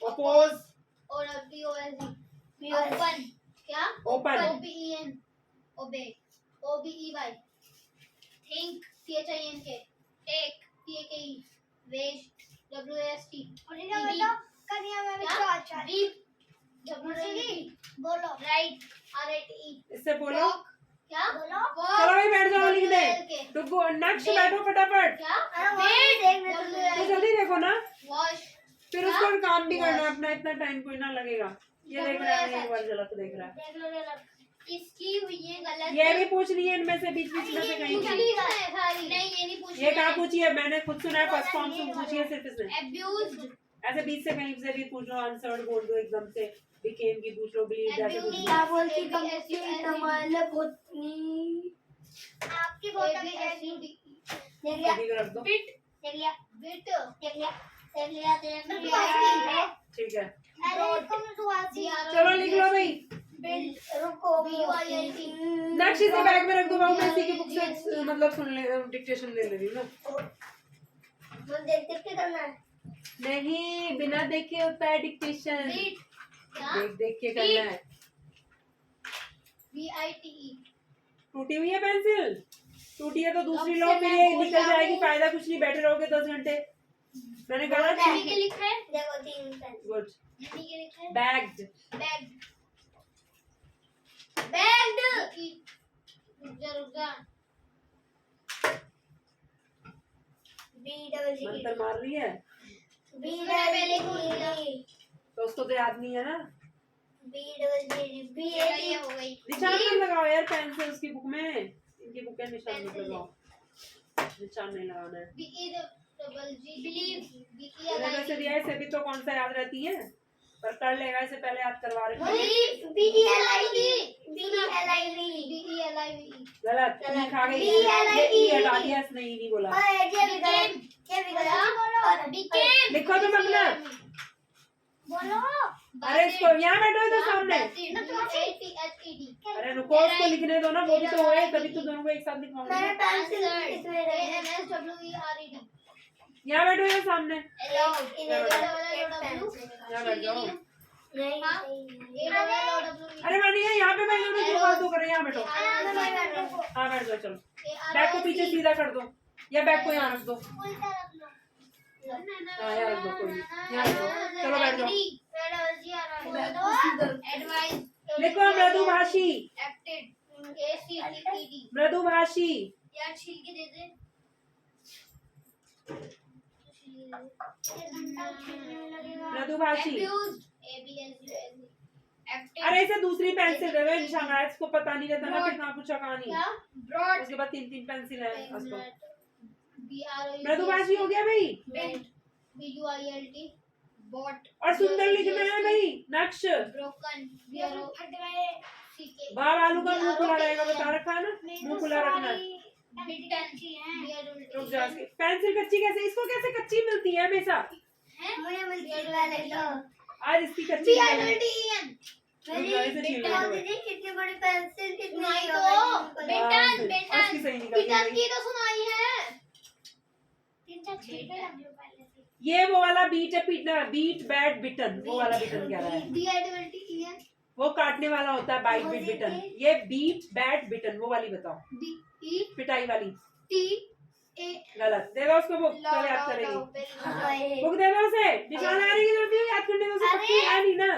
oppose, और POSE open क्या open, OPEN obey OBEY think THINK take TAKE waste WAST बोलो right RATE इससे बोलो। walk क्या चलो भाई बैठ जाओ, लिख दे। टुकु नेक्स्ट बैठो फटाफट, क्या तो जल्दी देखो ना, wash फिर उसको काम भी करना है अपना, इतना टाइम कोई ना लगेगा। ये देख रहा है, एक बार झलक देख रहा है। इसकी हुई है गलत। ये भी पूछ रही है इनमें से बीच बीच में से कहीं पूछ भी। ली है सारी। नहीं ये नहीं पूछ ये कहाँ पूछी है? मैंने खुद सुना है फर्स्ट फॉर्म से पूछी है सिर्फ इसने। अब्यूज्ड। ऐसे बीच से कहीं से भी पूछ लो, आंसर बोल दो एकदम से। बिकेम की पूछ लो, बिलीव जैसे कुछ भी। क्या बोलती कंप्लीट हमारे पुतनी आपकी बोतल ऐसी देख लिया अभी भी रख दो। बिट देख लिया बिट देख लिया देख लिया देख मैं लिया ठीक है, अरे इसको मैं सुहासी चलो लिख लो भाई। रुको नक्श इसे बैग में रख दो। मैं इसी की बुक से मतलब सुन ले, डिक्टेशन ले ले रही हूँ ना। मैं देख देख के करना है नहीं, बिना देखे होता है डिक्टेशन। बिट क्या देख देख के करना है। BITE। टूटी हुई है पेंसिल? टूटी है तो दूसरी अब लो, से फिर मैं ये भूल निकल जाएगी, जाऊँ। फायदा कुछ नहीं, बैठे रहोगे 10 घंटे। मैंने गलत नैनी के लिखा है। देखो 3 पेन गुड। नैनी के लिखा है। बैग्ड। Bag bagged. रुक जा बी डबल जी मंत्र मार रही है बी उसने पहले बोल दिया। डबल तो उसको तो याद नहीं है ना। बी डबल जी बी ये हो गई। निशान मत लगाओ यार पेंसिल उसकी बुक में। इनकी बुक है, निशान मत पेंसिल लगाओ। निशान नहीं लगाना है। BE बिलीव मैंने वैसे दिया है, इसे भी तो कौन सा याद रहती है, पर कर लेगा, इसे पहले याद करवा रहे हैं। Believe B L I V B L I V BELIVE। गलत ई खा गई। BLIE। ये ई हटा दिया, इसने ई नहीं बोला। और ये भी गलत ये भी गलत और Became। लिखो तो मतलब। बोलो अरे इसको यहाँ बैठो इधर सामने। BATHED। अरे रुको, उसको लिखने दो ना, वो भी तो हुए, तभी तो दोनों को एक साथ लिखवाऊंगा। मैंने पेंसिल इसमें रख दी ANSWERED। यहाँ बैठो यहाँ सामने। इन्हें यहाँ बैठ जाओ। नहीं अरे मानिए यहाँ पे बैठ जाओ, जो बात तो करे, यहाँ बैठो। हाँ बैठ जाओ, चलो बैग को पीछे सीधा कर दो, या बैग को यहाँ रख दो। हाँ यहाँ रख दो, कोई नहीं, यहाँ रख दो, चलो बैठ जाओ। एडवाइस लिखो मृदुभाषी। Acted ACTED। मृदुभाषी। यार छील के दे दे। मृदुभाषी। Abused ABUSED। एक्टेड अरे इसे दूसरी पेंसिल दे दो, निशान है, इसको पता नहीं रहता ना फिर कहाँ पूछा कहाँ नहीं। क्या ब्रॉड उसके बाद 3 पेंसिल है उसको। BROUGH। मृदुभाषी हो गया भाई। BUILT। बॉट और सुंदर लिखना है भाई, नक्श। Broken CK। बाल आलू का मुंह खुला रहेगा, बता रखा है ना, मुंह खुला रखना है। बिटन रुक जा, पेंसिल कच्ची कैसे, इसको कैसे कच्ची मिलती है हमेशा? मुझे मिलती है तो आज इसकी कच्ची है। BILTEN। रुक जा, इसे छील लो। दीदी कितनी बड़ी पेंसिल कितनी सुनाई तो हाँ, बेटन उसकी सही निकल बेटन गई। की तो सुनाई है। ये वो वाला बीट है, पीटना, बीट बैट बिटन, वो वाला बिटन कह रहा है। BITTEN। वो काटने वाला होता है, बाइट बिट बिटन। ये बीट बैट बिटन, वो वाली बताओ, पिटाई वाली। BETA। गलत। दे दो उसको बुक, चलो याद करेगी। बुक दे दो उसे, निशान आ रही है, जल्दी याद करने दो उसे, पक्की है नहीं ना।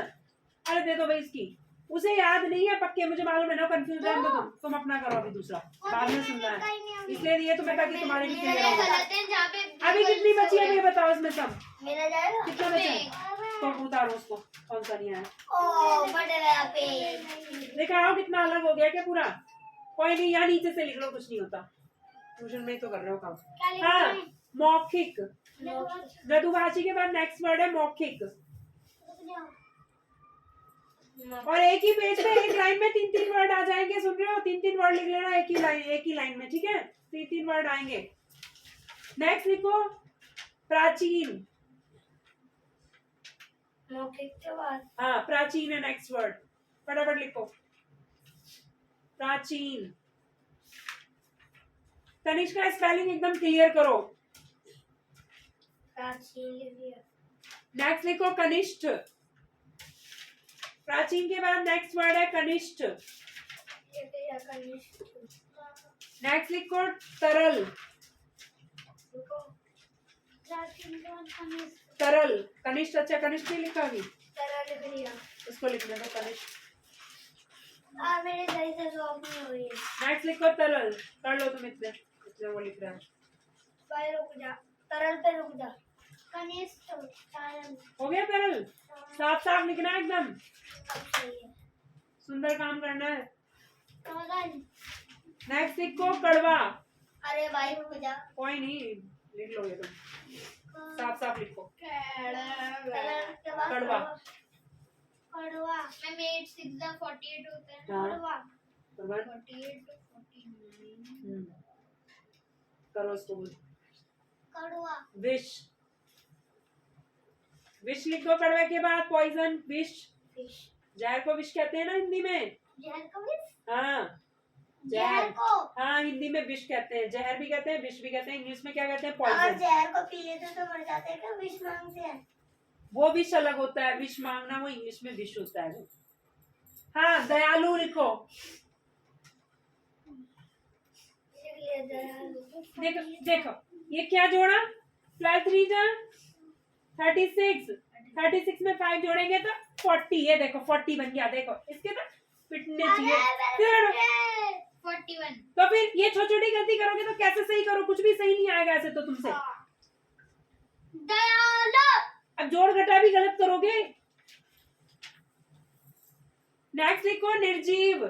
अरे दे दो भाई इसकी, उसे याद नहीं है पक्के, मुझे मालूम है ना, कंफ्यूज है तो तुम अपना करो अभी दूसरा, बाद में सुनना है, इसलिए दिए तुम्हें ताकि तुम्हारे भी क्लियर हो। गलत है जहाँ पे अभी कितनी बची है ये बताओ, इसमें सब मेरा जाएगा कितना बचा है? तो उतारो उसको, कौन सा नहीं आया, ओ बढ़ गया पे दिखाओ कितना अलग हो गया क्या पूरा। कोई नहीं, यहाँ नीचे से लिख लो, कुछ नहीं होता, ट्यूशन में ही तो कर रहे हो काम। हाँ, मौखिक। मृदुभाषी के बाद नेक्स्ट वर्ड है मौखिक। और एक ही पेज में एक लाइन में 3-3 वर्ड आ जाएंगे, सुन रहे हो? 3-3 वर्ड लिख लेना एक ही लाइन में, ठीक है? 3-3 वर्ड आएंगे। नेक्स्ट लिखो प्राचीन। मौखिक के बाद हाँ प्राचीन है नेक्स्ट वर्ड, फटाफट लिखो प्राचीन। तनिष्क का स्पेलिंग एकदम क्लियर करो। प्राचीन लिख दिया नेक्स्ट लिखो कनिष्ठ। प्राचीन के बाद नेक्स्ट वर्ड है कनिष्ठ। नेक्स्ट लिखो तरल। तरल, कनिष्ठ, अच्छा कनिष्ठ नहीं लिखा अभी, तरह लिख दिया उसको लिखने दो कनिष्ठ। मेरे सही से जॉब नहीं हुई है। नेक्स्ट लिखो तरल, कर लो तुम इतने वो लिख रहे हैं। भाई रुक जा, तरल पे रुक जा। कनिष्ठ तरल हो गया तरल, साफ साफ लिखना है एकदम, अब सही है। सुंदर काम करना है। पागल। नेक्स्ट लिखो कड़वा। अरे भाई रुक जा। कोई नहीं, लिख लोगे तुम, साफ साफ लिखो। कड़वा। कड़वा। मैं मेड 6 48 होता है ना। हाँ। कड़वा। कड़वा। 48 to 49। करो इसको बोल। कड़वा। विष। विष लिखो कड़वे के बाद। पॉइजन, विष। फिश। जहर को विष कहते हैं ना हिंदी में। जहर को विष। हाँ जहर जहर। को। हाँ हिंदी में विष कहते हैं, जहर भी कहते हैं, विष भी कहते हैं। इंग्लिश में क्या कहते हैं? अगर पॉइजन। जहर को पी लेते तो मर जाते क्या? विष मांगते हैं। वो विष अलग होता है, विष मांगना वो इंग्लिश में विष होता है। हाँ दयालु लिखो। देखो देखो ये क्या जोड़ा? 12 3 36। 36 में 5 जोड़ेंगे तो 40। ये देखो 40 बन गया। देखो इसके तो पिटने चाहिए। 41। तो फिर ये छोटी छोटी गलती करोगे तो कैसे सही करो? कुछ भी सही नहीं आएगा ऐसे तो तुमसे। दयालु। अब जोड़ घटा भी गलत करोगे। नेक्स्ट लिखो निर्जीव।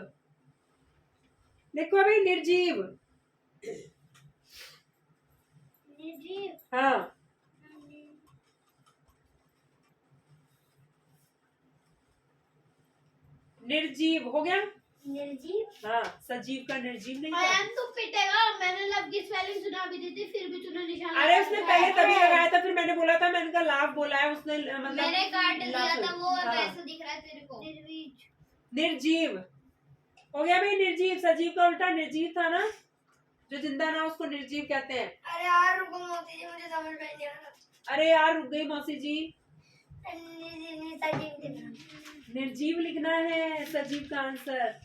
लिखो भाई निर्जीव। निर्जीव। हाँ निर्जीव हो गया। निर्जीव। हाँ सजीव का निर्जीव नहीं था। आयाम तो पिटेगा। मैंने लब की स्पेलिंग सुना भी दी थी, फिर भी तूने निशान अरे उसने पहले तभी लगाया था, फिर मैंने बोला था, मैंने कहा लाभ बोला है उसने, मतलब मैंने काट दिया लाभ था वो। हाँ। वैसा दिख रहा है तेरे को। निर्वीज। निर्जीव हो गया भाई। निर्जीव सजीव का उल्टा निर्जीव था ना, जो जिंदा ना उसको निर्जीव कहते हैं। अरे यार रुको मोती जी, मुझे समझ में नहीं आ रहा। अरे यार रुक गई मौसी जी। सजीव निर्जीव लिखना है सजीव का आंसर।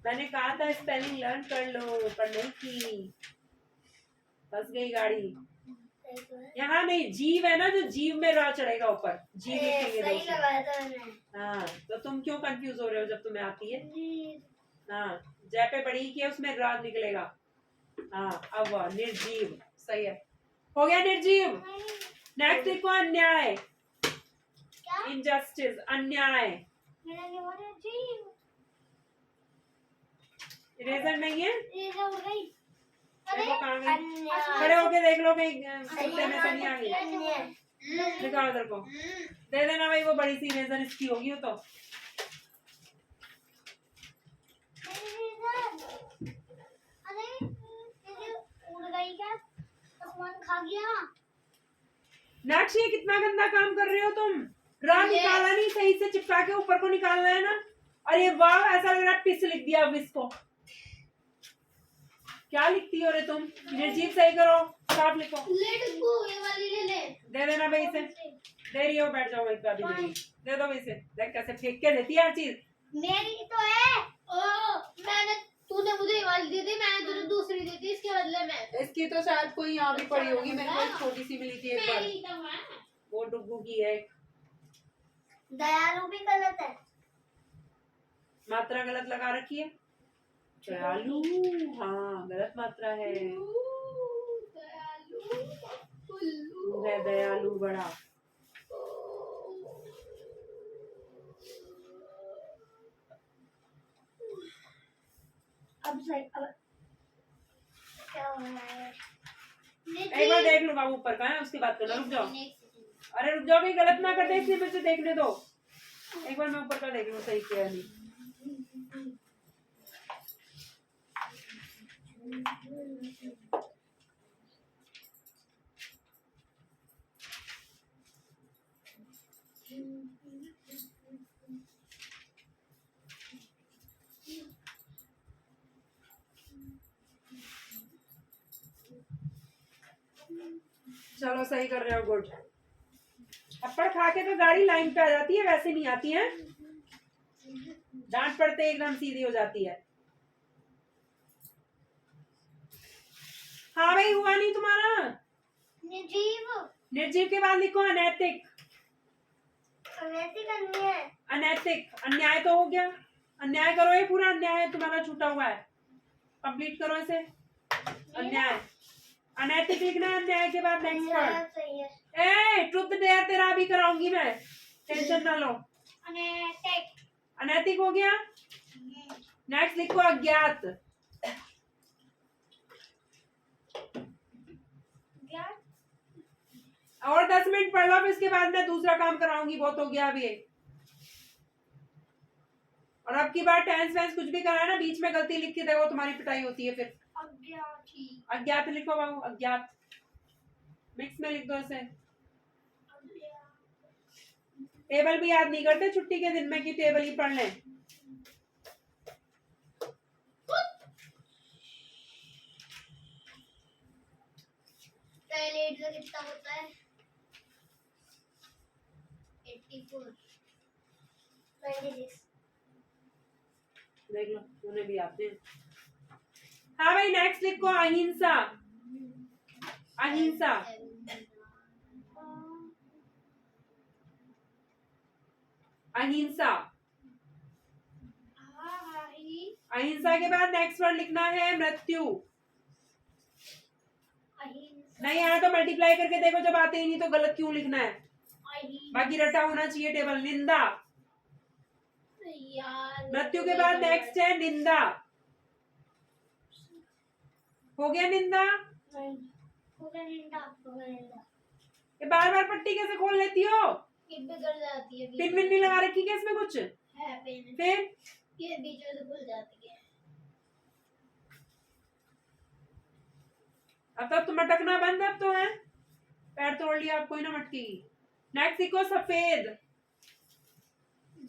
मैंने कहा था स्पेलिंग लर्न कर लो, पर नहीं की, फंस गई गाड़ी। यहाँ नहीं, जीव है ना, जो जीव में र चढ़ेगा ऊपर, जीव लिखेंगे सही दोस्त। लगाया था मैंने। हाँ तो तुम क्यों कंफ्यूज हो रहे हो जब तुम्हें आती है? हाँ जय पे पड़ी कि उसमें र निकलेगा। हाँ अब वह निर्जीव सही है। हो गया निर्जीव। नेक्स्ट देखो अन्याय। इनजस्टिस, अन्याय। मेरा नहीं हो रहा जीव। इरेजर नहीं है? ये जो हो गई। देखो कहाँ गई? अन्याय। खड़े होके देख लो कहीं कुत्ते में से नहीं आ गई। अन्याय। दिखाओ इधर को, दे देना भाई वो बड़ी सी इरेजर, इसकी होगी वो तो। अरे ये उड़ गई क्या? आसमान खा गया। नाक्षी ये कितना गंदा काम कर रहे हो तुम। रा निकाला नहीं सही से, चिपका के ऊपर को निकालना है ना। अरे वाह ऐसा लग रहा है पिस लिख दिया अब इसको। क्या लिखती हो रे तुम? निर्जीव सही करो, साफ लिखो। लेट गो, ये वाली ले ले। दे देना भाई इसे। दे रही हो, बैठ जाओ वहीं पे अभी नहीं। दे दो इसे। देख कैसे फेंक के देती है हर चीज। मेरी तो है। ओ मैंने, तूने मुझे ये वाली दी थी, मैंने तुझे दूसरी दी थी इसके बदले में। इसकी तो शायद कोई यहाँ भी पड़ी होगी, मेरे को एक छोटी सी मिली थी एक बार, मेरी तो है। वो डुग्गू की है। दयालु भी गलत है। मात्रा गलत लगा रखी है। दयालु, हाँ गलत मात्रा है। दयालु, उल्लू। है दयालु बड़ा। अब सही। अब क्या हो रहा है? एक बार देख लो बाबू ऊपर का है, उसकी बात करना। रुक जाओ, अरे रुक जाओ, कहीं गलत ना कर दे, इसलिए मुझे देखने दो। एक बार मैं ऊपर का देख लूं सही किया नहीं। चलो सही कर रहे हो, गुड। थप्पड़ खा के तो गाड़ी लाइन पे आ जाती है, वैसे नहीं आती है। डांट पड़ते एकदम सीधी हो जाती है। हाँ भाई हुआ नहीं तुम्हारा। निर्जीव। निर्जीव के बाद लिखो अनैतिक। अनैतिक अन्याय। अनैतिक अन्याय तो हो गया। अन्याय करो, ये पूरा अन्याय तुम्हारा छूटा हुआ है, कंप्लीट करो इसे। अन्याय, अनैतिक लिखना है अन्याय के बाद। नेक्स्ट वर्ड सही है। ए ट्रुथ डेयर तेरा भी कराऊंगी मैं, टेंशन ना लो। अनैतिक। अनैतिक हो गया। नेक्स्ट लिखो अज्ञात। और 10 मिनट पढ़ लो, फिर इसके बाद मैं दूसरा काम कराऊंगी, बहुत हो गया अभी। और अब की बार टेंस वेंस कुछ भी कराए ना, बीच में गलती लिख के देखो, तुम्हारी पिटाई होती है फिर। अज्ञात लिखो बाबू, अज्ञात मिक्स में लिख दो इसे। टेबल भी याद नहीं करते छुट्टी के दिन में कि टेबल ही पढ़ लें। पहले 8 का कितना होता है? 84 26 देख लो, उन्हें भी आते हैं। हाँ भाई, नेक्स्ट लिखो अहिंसा। अहिंसा, अहिंसा। अहिंसा के बाद नेक्स्ट वर्ड लिखना है मृत्यु। नहीं आया तो मल्टीप्लाई करके देखो, जब आते ही नहीं तो गलत क्यों लिखना है, बाकी रटा होना चाहिए टेबल। निंदा, मृत्यु के बाद नेक्स्ट है निंदा। हो गया निंदा। ये बार बार पट्टी कैसे खोल लेती हो? बिगड़ जाती है, पिन विन नहीं लगा रखी क्या इसमें कुछ? है पेन, फिर ये बीच में से खुल जाती है। अब तो तुम अटकना बंद, अब तो है, पैर तोड़ लिया, अब कोई ना मटकेगी। नेक्स्ट लिखो सफेद।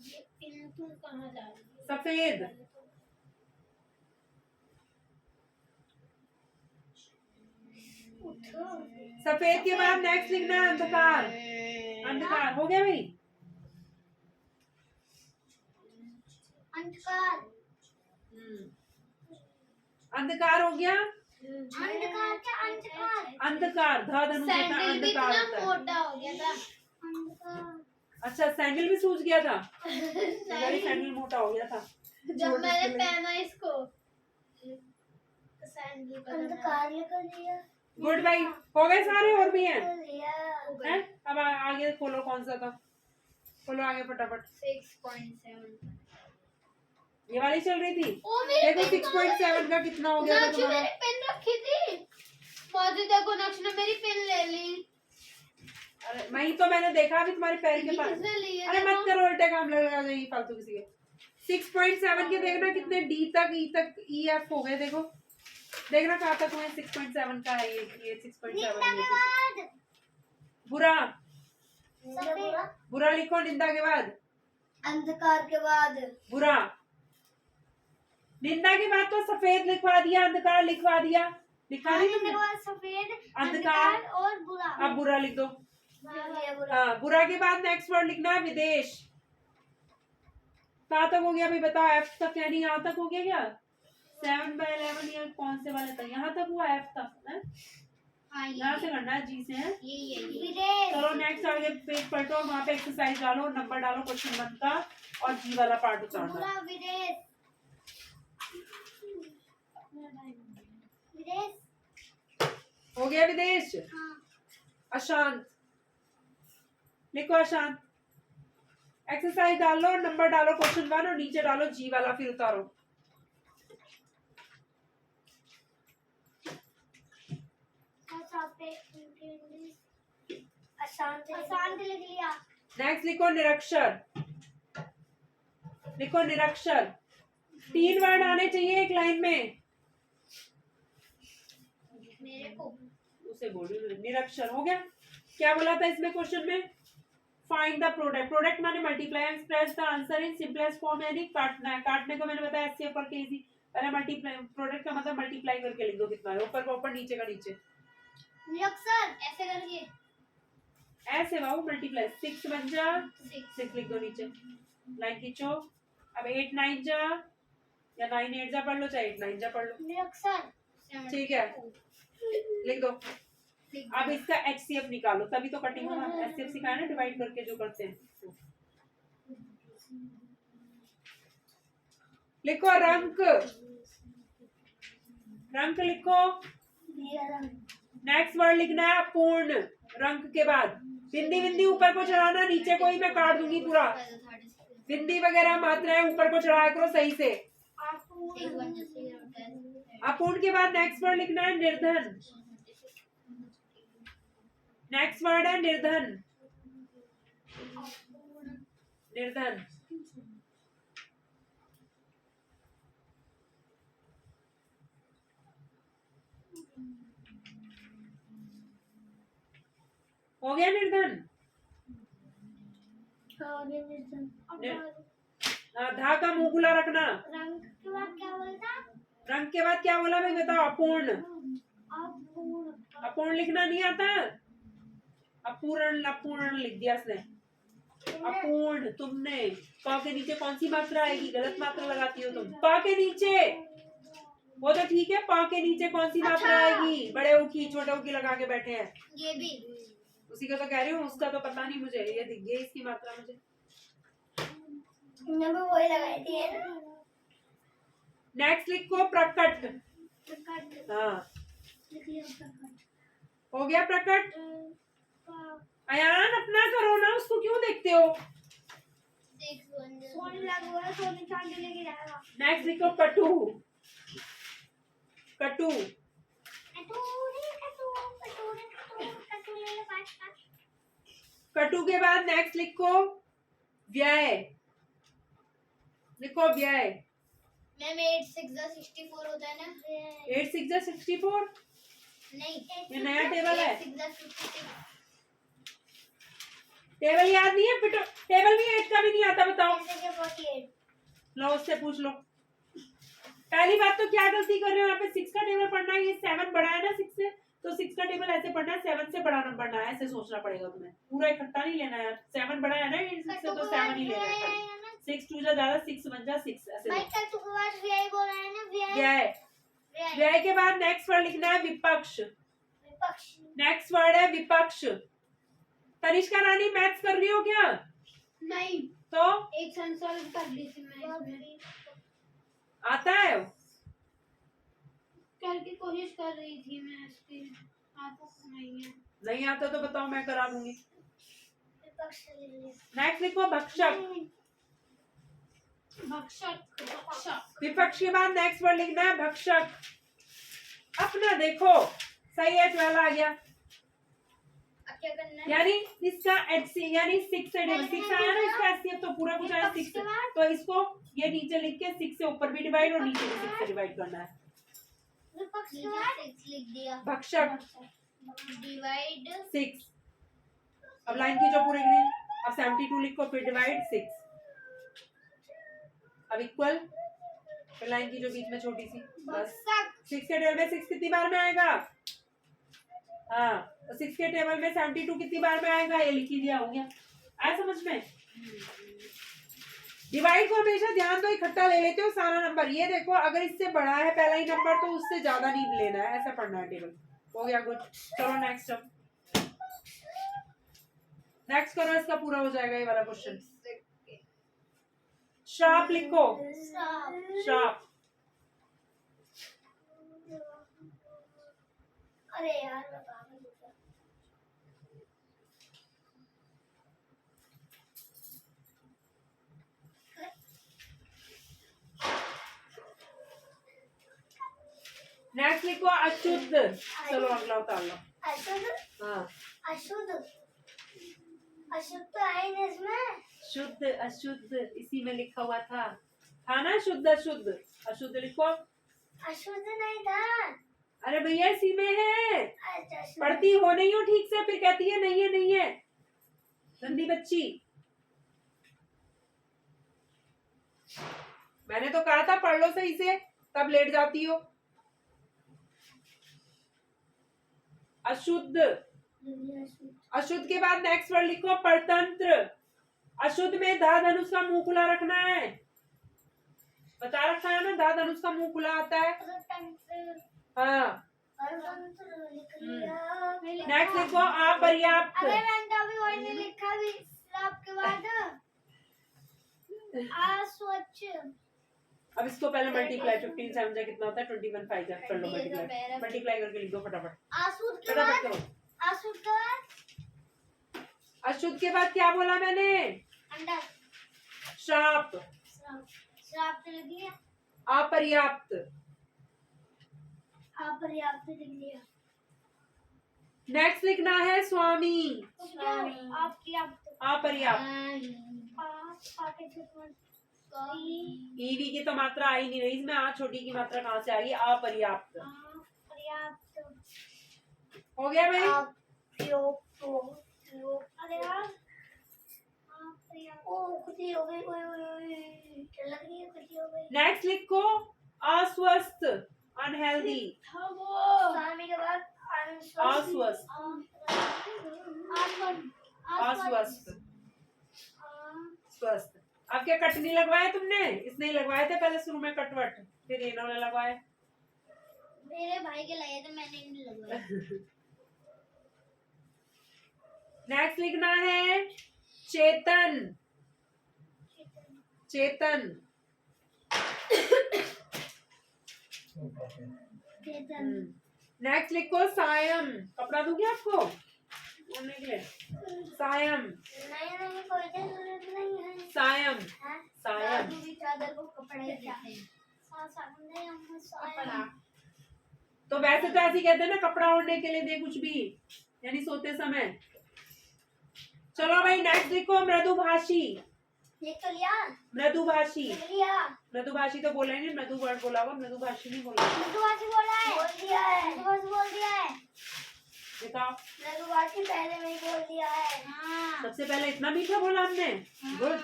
ये पेन तो कहाँ जा रही है? सफेद, सफेद के बाद नेक्स्ट लिखना है अंधकार। अंधकार हो गया भाई। अंधकार, अंधकार हो गया। अंधकार क्या? अंधकार, अंधकार, धा धनुष होता है, सैंडल भी अंधकार इतना होता है। मोटा हो गया था। अंधकार, अच्छा, सैंडल भी सूज गया था। मेरी सैंडल मोटा हो गया था जब मैंने पहना इसको, सैंडल पर अंधकार लिख लिया। गुड भाई, हो गए सारे, और भी हैं? लिया। हैं? अब आगे खोलो, कौन सा था, खोलो आगे फटाफट। 6.7 ये वाली चल रही थी। ओ मेरे देखो 6.7 का कितना हो गया था नक्श तुम्हारा। मेरी पेन रखी थी, मौजूद देखो नक्श ने मेरी पेन ले ली। अरे वही तो मैंने देखा अभी तुम्हारे पैर के पास। किसने ली है? अरे मत करो, उल्टे काम लगा जाएगी फालतू किसी के। 6.7 के देखना कितने डी तक, ई तक, ई एफ हो गए। देखो देखना कहाँ तक हुए। 6.7 का है ये 6.7। बुरा, बुरा लिखो निंदा के बाद। अंधकार के बाद बुरा, निंदा के बाद तो सफेद लिखवा दिया, अंधकार लिखवा दिया, लिखा नहीं तुमने? सफेद, अंधकार और बुरा। अब बुरा लिख दो। बुरा। हाँ, बुरा के बाद नेक्स्ट वर्ड लिखना है विदेश। कहाँ तक हो गया भाई बताओ? एफ तक, यानी यहाँ तक हो गया क्या? 7/11 या कौन से वाले तक? यहाँ तक हुआ, एफ तक है। हाँ, यहाँ से करना है, जी से है। ये चलो नेक्स्ट आगे पेज पलटो, वहाँ पे एक्सरसाइज डालो, नंबर डालो क्वेश्चन 1 का, और जी वाला पार्ट उतारना। बुरा विदेश, विदेश हो गया विदेश। हाँ। अशांत लिखो, अशांत। एक्सरसाइज डालो, नंबर डालो क्वेश्चन 1, और नीचे डालो जी वाला, फिर उतारो। अशांत लिख लिया। नेक्स्ट लिखो निरक्षर। लिखो निरक्षर। 3 वर्ड आने चाहिए एक लाइन में। मेरे को उसे बोलो निरक्षर। हो गया। क्या बोला था इसमें क्वेश्चन में? Find the product. प्रोडक्ट माने multiply, express the answer in simplest form, यानी काटना है। काटने को मैंने बताया एचसीएफ पर केजी। पहले मल्टीप्लाई, प्रोडक्ट का मतलब मल्टीप्लाई करके लिख दो कितना है, ऊपर का ऊपर, नीचे का नीचे। निरक्षर ऐसे करके, ऐसे बाबू मल्टीप्लाई। 6 बन जा, 6 6 लिख दो नीचे, लाइन खींचो। अब 8 9 जा, या 9 8 जा पढ़ लो, चाहे 8 9 जा पढ़ लो, निरक्षर। ठीक है, लिख दो। अब इसका एचसीएफ निकालो, तभी तो कटिंग होगा। एचसीएफ सिखाया ना, डिवाइड करके जो करते हैं। लिखो रंक। रंक लिखो। नेक्स्ट वर्ड लिखना है पूर्ण। रंक के बाद बिंदी बिंदी ऊपर को चढ़ाना, नीचे को ही मैं काट दूंगी पूरा। बिंदी वगैरह मात्राएं ऊपर को चढ़ाया करो सही से। आपको अपूर्ण के बाद नेक्स्ट वर्ड लिखना है निर्धन। नेक्स्ट वर्ड है निर्धन। निर्धन। हो गया निर्धन। धा का मुंह खुला रखना। रंग के बाद क्या बोलता? रंग के बाद क्या बोला मैं बताओ? अपूर्ण। अपूर्ण। अपूर्ण लिखना नहीं आता? अपूर्ण अपूर्ण लिख दिया इसने। अपूर्ण। तुमने प के नीचे कौन सी मात्रा आएगी? गलत मात्रा लगाती हो तुम। प के नीचे वो तो ठीक है, प के नीचे कौन सी मात्रा आएगी? बड़े उखी छोटे उखी लगा के बैठे हैं। ये भी उसी का तो कह रही हूँ, उसका तो पता नहीं मुझे। ये दिख गई इसकी मात्रा मुझे। वही लगाई थी। नेक्स्ट लिखो प्रकट। हाँ हो गया प्रकट। अयान अपना करो ना, उसको क्यों देखते हो? सोने लगा, सोने चांदी लेके जाएगा। नेक्स्ट लिखो कटु। कटु। कटु के बाद नेक्स्ट लिखो व्यय। लिखो व्यय। मैम 8 6 64 होता है ना? 8 6 64। नहीं, ये नया टेबल है। 8 6 56। टेबल याद नहीं है? पिटो टेबल भी 8 का भी नहीं आता, बताओ। 48। लो उससे पूछ लो। पहली बात तो क्या गलती कर रहे हो यहाँ पे? 6 का टेबल पढ़ना है। ये 7 बड़ा है ना 6 से, तो 6 का टेबल ऐसे पढ़ना है, 7 से बड़ा नंबर पढ़ना है। ऐसे सोचना पड़ेगा तुम्हें, पूरा इकट्ठा नहीं लेना है। 7 बड़ा है ना 6 से, तो 7 ही लेना है। 6 2 जा ज्यादा, 6 1 जा 6, ऐसे भाई कल तू आज व्यय बोल रहा है ना? व्यय। व्यय के बाद नेक्स्ट वर्ड लिखना है विपक्ष। विपक्ष। नेक्स्ट वर्ड है विपक्ष। तनिष्का रानी मैथ्स कर रही हो क्या? नहीं, तो एक सम सॉल्व कर ली थी मैं इसमें। आता है? कल की कोशिश कर रही थी मैं इसकी। आता नहीं है। नहीं आता तो बताओ, मैं करा दूंगी। विपक्ष। नेक्स्ट लिखो भक्षक। भक्षक। भक्षक। विपक्ष के बाद नेक्स्ट वर्ड लिखना है भक्षक। अपना देखो सही है, 12 आ गया। अब क्या करना है? यानी इसका एचसी यानी 6 से 6 आया ना इसका एचसीएफ, तो पूरा कुछ आया 6। तो इसको ये नीचे लिख के 6 से ऊपर भी डिवाइड और नीचे भी 6 से डिवाइड करना है। विपक्ष के बाद 6 लिख दिया। भक्षक डिवाइड 6। अब लाइन की जो पूरी गई, अब 72 लिखो, फिर डिवाइड 6। अब इक्वल, फिर लाइन की जो बीच में छोटी सी, बस। 6 के टेबल में 6 कितनी बार में आएगा? हाँ, तो 6 के टेबल में 72 कितनी बार में आएगा? ये लिख ही दिया, हो गया। आया समझ में? डिवाइड को हमेशा ध्यान दो, इकट्ठा ले लेते हो सारा नंबर। ये देखो अगर इससे बड़ा है पहला ही नंबर तो उससे ज्यादा नहीं लेना है, ऐसा पढ़ना है टेबल। हो गया गुड। चलो नेक्स्ट। अब नेक्स्ट करो, इसका पूरा हो जाएगा ये वाला क्वेश्चन। श्राप लिखो। श्राप। अरे यार बता दो। नेक्स्ट लिखो अशुद्ध। चलो अगला उतार लो। अशुद्ध। हाँ, अशुद्ध। अशुद्ध तो है नहीं इसमें। शुद्ध अशुद्ध इसी में लिखा हुआ था ना? शुद्ध अशुद्ध। अशुद्ध लिखो। अशुद्ध नहीं था। अरे भैया इसी में है। अच्छा, अशुद्ध। पढ़ती हो नहीं हो ठीक से, फिर कहती है नहीं है नहीं है, गंदी बच्ची। मैंने तो कहा था पढ़ लो सही से, तब लेट जाती हो। अशुद्ध। अशुद्ध के बाद नेक्स्ट वर्ड लिखो परतंत्र। अशुद्ध में धा धनुष का मुंह खुला रखना है। बता रखा है ना, धा धनुष का मुंह खुला आता है। हाँ। नेक्स्ट लिखो अपर्याप्त। अरे मैंने तो अभी वही नहीं लिखा भी श्राप के बाद। अस्वच्छ। अब इसको पहले मल्टीप्लाई, 15 7 जा कितना होता है? 21 5 जा। कर लो मल्टीप्लाई। मल्टीप्लाई करके लिख दो फटाफट। आसुद के फटाफट बाद। करो। आसुद के बाद अशुद्ध के बाद क्या बोला मैंने? अंडा। श्राप। श्राप तो लिख दिया। अपर्याप्त। अपर्याप्त लिख लिया। नेक्स्ट लिखना है स्वामी। अपर्याप्त। अपर्याप्त। आके छुपन ईवी की तो मात्रा आई नहीं रही इसमें, आ छोटी की मात्रा कहाँ से आ गई? अपर्याप्त। पर्याप्त। हो गया भाई? अरे यार ओ खुशी हो गई, ओए ओए ओए लग रही है, खुशी हो गई। नेक्स्ट लिखो अस्वस्थ, अनहेल्दी। स्वामी के बाद अस्वस्थ। अस्वस्थ। स्वस्थ। अब क्या कट नहीं लगवाए तुमने? इसने ही लगवाए थे पहले शुरू में कटवट, फिर इन्होंने लगवाए। मेरे भाई के लगे थे, मैंने नहीं लगवाया। नेक्स्ट लिखना है चेतन। चेतन। नेक्स्ट लिखो सायं। कपड़ा दूंगी आपको ओढ़ने के लिए? सायं। नहीं कोई जरूरत नहीं है। सायं। हाँ? सायं। दादू की चादर को कपड़े कहते हैं। तो वैसे तो ऐसे ही कहते हैं ना, कपड़ा ओढ़ने के लिए दे कुछ भी, यानी सोते समय। चलो भाई नेक्स्ट लिखो मृदुभाषी। लिख तो लिया। मृदुभाषी। लिख लिया। मृदुभाषी तो बोला ही नहीं, मृदु वर्ड बोला हुआ, मृदुभाषी नहीं बोला। मृदुभाषी बोला है। बोल दिया है। मृदुभाषी बोल दिया है। बताओ। मृदुभाषी पहले में ही बोल दिया है। हाँ। सबसे पहले इतना मीठा बोला हमने। गुड।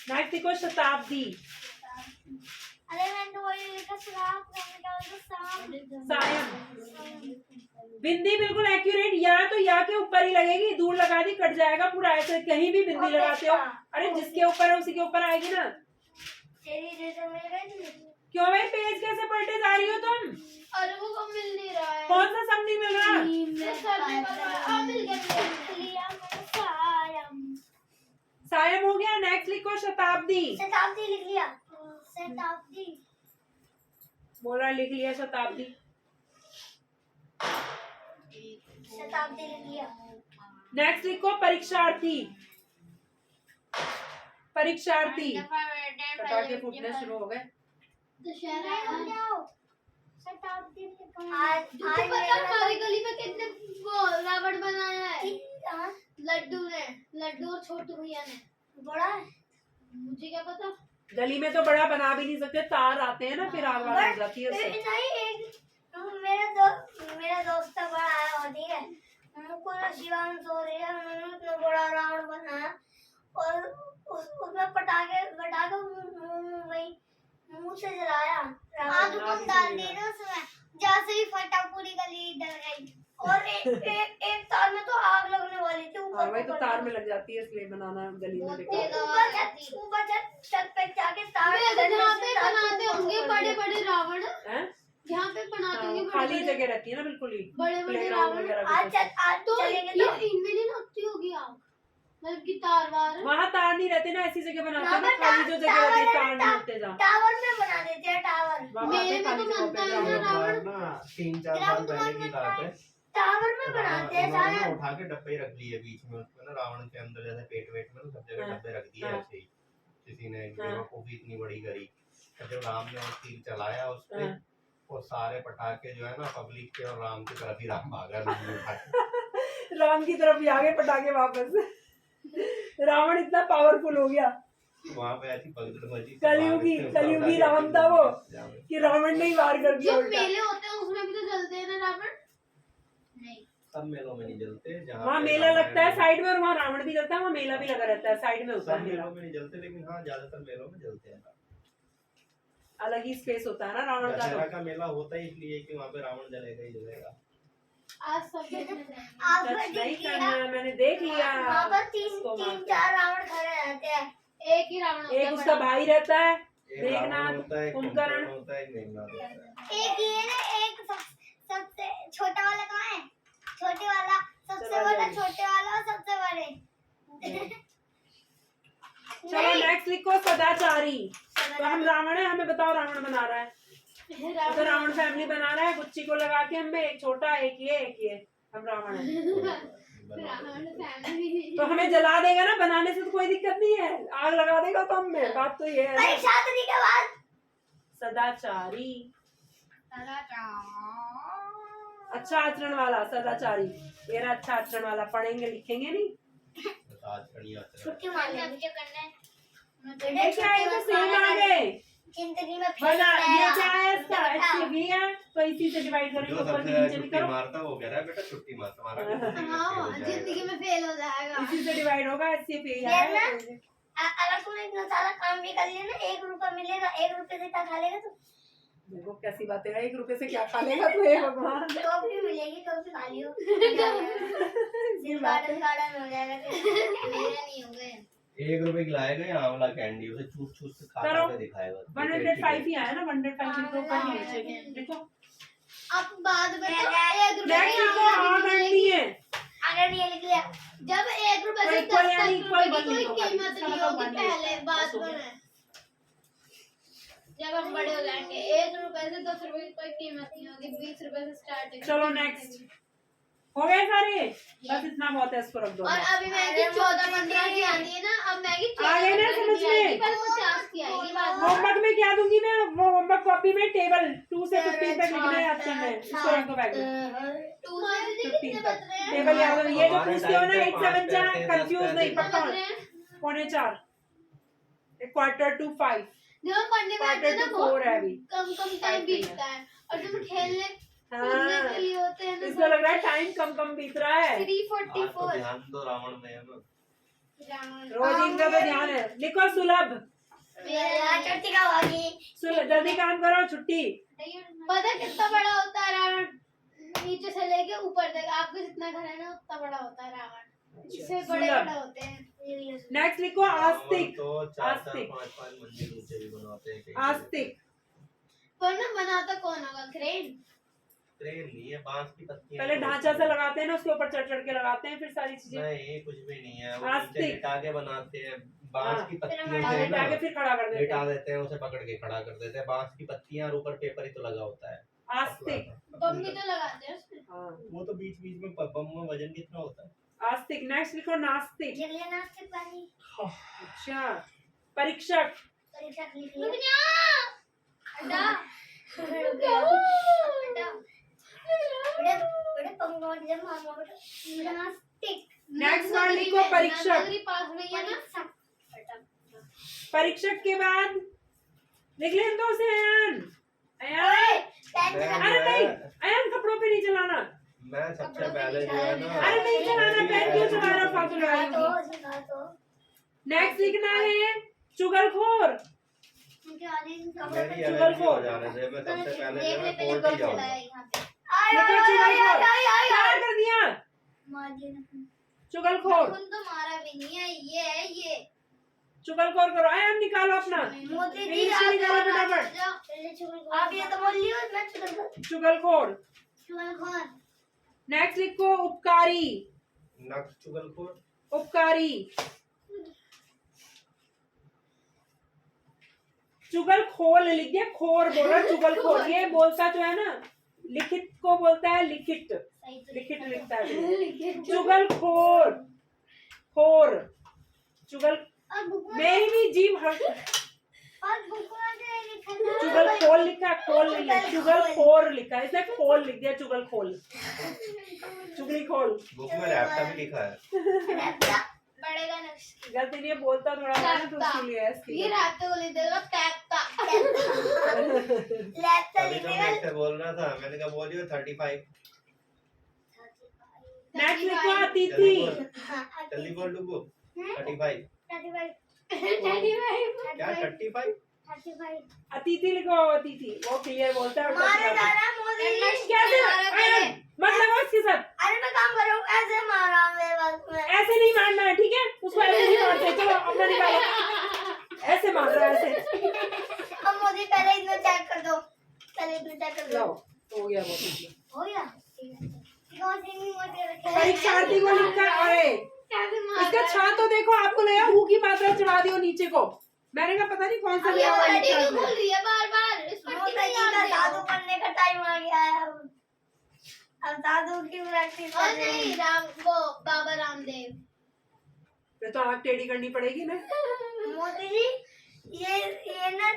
नेक्स्ट लिखो शताब्दी। अरे मैंने तो वही लिखा शराब, मैंने कहा तो सायं। बिंदी बिल्कुल एक्यूरेट, या तो या के ऊपर ही लगेगी, दूर लगा दी कट जाएगा पूरा। ऐसे कहीं भी बिंदी लगाते हो, अरे जिसके ऊपर है उसी के ऊपर आएगी ना। तेरी जैसे मिल गई। क्यों भाई पेज कैसे पलटे जा रही हो तुम? अरे वो कब मिल नहीं रहा है। कौन सा सब नहीं मिल रहा? मिल गया मैंने सायं। सायं हो गया। नेक्स्ट लिखो शताब्दी। शताब्दी लिख लिया। शताब्दी। बोला लिख लिया शताब्दी। शताब्दी लिख लिया। नेक्स्ट लिखो परीक्षार्थी। परीक्षार्थी। पटाखे फूटने शुरू हो गए। शताब्दी आज हमारी गली में कितने वो रावण बनाया है? हाँ? लड्डू ने, लड्डू और छोटू भैया ने। बड़ा है। मुझे क्या पता। गली में तो बड़ा बना भी नहीं सकते, तार आते हैं ना, फिर आग लग जाती है उससे। नहीं एक मेरा दोस्त था बड़ा आया और ठीक है, मुझको शिवान सो रही है, उन्होंने इतना बड़ा रावण बनाया और उसमें पटाखे मुंह से जलाया। आग कौन डाल दी ना उसमें, जैसे ही फटा पूरी गली डर गई। और एक तार में तो आग लगने वाली थी। हाँ भाई, तो तार में लग जाती है इसलिए बनाना गली में बेकार। ऊपर छत पे जाके तार जहाँ पे बनाते होंगे बड़े बड़े रावण, हैं? यहाँ पे बनाते होंगे खाली जगह रहती है ना बिल्कुल ही, बड़े बड़े प्लेग्राउंड रावण। वगैरह आज की। तो चलेंगे ये तो इनमें नहीं लगती होगी आग, मतलब कि तार वार। वहाँ तार नहीं रहते ना, ऐसी जगह बनाते हैं ना, खाली जो जगह रहती है तार नहीं होते जहाँ। टावर में बना देते हैं टावर। मेरे में तो बनता है ना रावण। ना 3-4 साल पहले की बात है, टावर में बनाते हैं उन्होंने सारे। उठा के डब्बे रख लिए बीच में, उसमें ना रावण के अंदर जैसे पेट वेट में सब जगह डब्बे रख दिए ऐसे ही। किसी ने बेवकूफी इतनी बड़ी करी, जब राम ने वो तीर चलाया उस पे, वो सारे पटाखे जो है ना पब्लिक के और राम की तरफ ही राम भागा उठा के। राम की तरफ ही आगे पटाखे वापस। रावण इतना पावरफुल हो गया, वहाँ पे ऐसी भगदड़ मची। कलयुगी राम था वो, कि रावण ने ही वार कर दिया जो उल्टा। मेले होते हैं उसमें भी तो जलते हैं ना रावण। नहीं, सब मेलों में नहीं जलते, जहाँ वहाँ पे मेला रामायण लगता है में- साइड में, और वहाँ रावण भी लगता है, वहाँ मेला भी लगा रहता है, साइड में होता सब है मेला। मेलों में नहीं जलते, लेकिन हाँ ज्यादातर मेलों में जलते हैं। अलग ही स्पेस होता है ना रावण का। दशहरा का मेला होता ही इसलिए कि वहाँ पे रावण जलेगा ही जलेगा। आज सब देखने जाएंगे। आपने टच नहीं देख लिया? करना है, मैंने देख लिया। वहाँ पर उसको मारते हैं। 3-4 रावण खड़े रहते हैं। एक ही रावण होता एक है उसका बड़ा। भाई रहता है, एक देखना, रावण होता है, एक कुंभकर्ण कुंभकर्ण होता है, एक मेघनाद होता है। एक ये ना, एक सबसे छोटा वाला कहाँ है? छोटे वाला, सबसे बड़ा छोटे वाला और सबसे बड़े। चलो नेक्स्ट लिखो सदाचारी। तो हम रावण है, हमें बताओ रावण बना रहा है, तो रावण फैमिली बना रहा है, गुच्ची को लगा के हमें, एक छोटा एक ये हम रावण है। रावण फैमिली। तो हमें जला देगा ना, बनाने से तो कोई दिक्कत नहीं है, आग लगा देगा तो हमें, बात तो ये है ना। परीक्षा के बाद सदाचारी, अच्छा आचरण वाला, सदाचारी, मेरा अच्छा आचरण वाला। पढ़ेंगे लिखेंगे नहीं। आचरण ही आचरण। छुट्टी मार लेंगे। ये क्या है, तो सेम आ गए। जिंदगी में बना ये फेल क्या है, इसका बेटा। HCV है, तो इसी से डिवाइड करेंगे, जो ऊपर सबसे भी नीचे भी छुट्टी करो, मारता वो कह रहा है बेटा छुट्टी मार, तुम्हारा भी जिंदगी में फेल हो जाएगा। इसी से डिवाइड होगा, HCV ये आएगा। ना अगर तुमने इतना सारा काम भी कर लिया ना, 1 रुपया मिलेगा, 1 रुपये से क्या खा लेगा तू? देखो कैसी बातें है, 1 रुपए से क्या खा लेगा तू, हे भगवान। टॉफी मिलेगी, टॉफी खा लियो। ये बात है। गार्डन हो जाएगा। मेरे नहीं हो गए। 1 रुपए की लाएगा ये आंवला कैंडी, उसे चूस चूस के खा करो। के दिखाएगा। 105 ही आया ना, 105 लिखो, ऊपर ही नीचे देखो। अब बाद में तो 1 रुपए नेक्स्ट लिखो, हाँ करनी है। अगर ये लिख लिया जब 1 रुपए से इक्वल 10 यानी तक इक्वल रुपए की बन कोई लिखो, कीमत अच्छा नहीं मतलब होगी, बन लिखो। पहले बाद बस हो गया। में जब हम बड़े हो जाएंगे 1 रुपए से 10 रुपए की कोई कीमत नहीं होगी, 20 रुपए से स्टार्ट है। चलो नेक्स्ट, हो गए सारे, बस इतना बहुत है, इसको रख दो। और अभी मैगी 14-15 की आती है ना, अब मैगी आ गए ना 14-15 समझ की में? आएगी, पर 50 की आएगी बाद में। होमवर्क में क्या दूंगी मैं, वो होमवर्क कॉपी में टेबल 2 से 15 तक लिखना है, याद करना है, इसको रख दो बैग में। 2 से कितने 15 बज तक रहे हैं? टेबल याद हो, ये जो पूछते हो ना 8 7 जा, 5 कंफ्यूज नहीं, कितने पक्का बज रहे हैं? 4:45, 4:45, जब हम पढ़ने बैठते हैं ना 4:45 बहुत है अभी। कम टाइम बीतता है, और जब खेलने कूदने हाँ, के लिए होते हैं ना इसको लग रहा है टाइम कम कम बीत रहा है। 3:44 ध्यान तो रावण में है ना। रोज इनका तो ध्यान है। लिखो सुलभ, मेरा छुट्टी का होगी। जल्दी काम करो, छुट्टी। पता कितना बड़ा होता है रावण, नीचे से लेके ऊपर तक, आपका जितना घर है ना उतना बड़ा होता है रावण, इससे बड़े सुलभ। बड़े होते हैं। नेक्स्ट लिखो आस्तिक, तो 4-4 आस्तिक। 5-5 मंजिल ऊंचे भी बनाते हैं कहीं। आस्तिक, पर ना बनाता कौन होगा, क्रेन? ट्रेन नहीं है, बांस की पत्तियां। पहले ढांचा सा लगाते हैं ना, उसके ऊपर चढ़ चढ़ के लगाते हैं, फिर सारी चीजें नहीं कुछ भी नहीं है, वो आस्तिक। नीचे लिटा के बनाते हैं बांस हाँ, की फिर पत्तियों हटा से लेटा के ना, फिर खड़ा कर देते लिटा हैं। देते हैं, उसे पकड़ के खड़ा कर देते हैं, बांस की पत्तियां और ऊपर पेपर ही तो लगा होता है। आस्तिक, बम भी तो लगाते हैं उसमें। हाँ, वो तो बीच बीच में बम में वजन कितना होता है। आस्तिक। नेक्स्ट लिखो नास्तिक। लिख लिया नास्तिक वाली। अच्छा, परीक्षक, परीक्षा लिख रुक लिया। जा हटा रुक गया। हटा। बड़े पंगोट जब मामा बेटा नास्तिक। नेक्स्ट वर्ड लिखो परीक्षक। नगरी पास में ही है ना। परीक्षक के बाद लिख लें दो से अयान, अयान, अरे नहीं, अयान कपड़ों पे नहीं चलाना, मैं सबसे पहले जो है ना, अरे नहीं चलाना, पैर क्यों चला रहा फालतू लड़ाई होगी। सिखा तो नेक्स्ट लिखना है चुगलखोर, उनके आगे मेरी चुगल एलर्जी को। हो जाने से मैं सबसे पहले जो है देखने कोर्ट ही पे जाऊंगा। यहाँ पे लिखो चुगलखोर, क्या कर दिया, मार दिया ना। चुगलखोर, उन तो मारा भी नहीं है, ये है ये। चुगलखोर करो, अयान निकालो अपना, मोदी जी इंग्लिश में निकालो फटाफट, पहले चुगल आप ये तो बोल लियो मैं चुगल चुगलखोर। चुगलखोर। नेक्स्ट लिखो उपकारी, नक्श चुगलखोर, उपकारी, चुगलखोर लिख दिया, खोर बोला चुगलखोर, ये बोलता जो है ना लिखित को बोलता है लिखित, लिखित लिखता है चुगलखोर, खोर, चुगल, और बुक मेरी भी जीभ हर और बुक में लिखा था चुगलखोर लिखा, खोल नहीं लिखा, चुगलखोर लिखा, इसने खोल लिख दिया, चुगलखोल, चुगलीखोल, बुक में रैप्टा भी लिखा है। बढ़ेगा नेक्स्ट। गलती नहीं है, बोलता थोड़ा है ना तो इसलिए है इसकी। ये रात को ले देगा टैपता। लैपटॉप अभी तो मैं इससे बोल रहा था, मैंने कहा बोलियो 35। नेक्स्ट लिखो जल्दी अतिथि, बोल, जल्दी बोल डुगू। 35 क्या 35? 35 अतिथि लिखो, अतिथि, वो क्लियर बोलता है, मारे उल्टा दादा मोदी जी कैसे अयन, मत लगाओ इसके साथ, अरे मैं काम कर रहा हूँ ऐसे मारा मेरे बात में ऐसे नहीं मारना है, ठीक है, उसको ऐसे नहीं मारते, चलो अपना निकालो, ऐसे मार रहा है ऐसे, अब मोदी पहले इतना चेक कर दो पहले इतना चेक कर दो लो हो गया वो ठीक हो गया कौन सी नहीं मोदी है। रखे परीक्षार्थी को लिखकर, अरे कैसे मार इसका छाप तो देखो, आपको लगा हु की मात्रा चढ़ा दी हो नीचे को, मैंने कहा पता नहीं कौन सा लिया हुआ है पट्टी लिखा क्यों है। खोल रही है बार-बार? इस पट्टी मोदी में जी याद का नहीं जादू हो। करने का टाइम आ गया है अब जादू की प्रैक्टिस और कर रहे नहीं हैं वो बाबा रामदेव। फिर तो आँख टेढ़ी करनी पड़ेगी ना, मोदी जी ये ना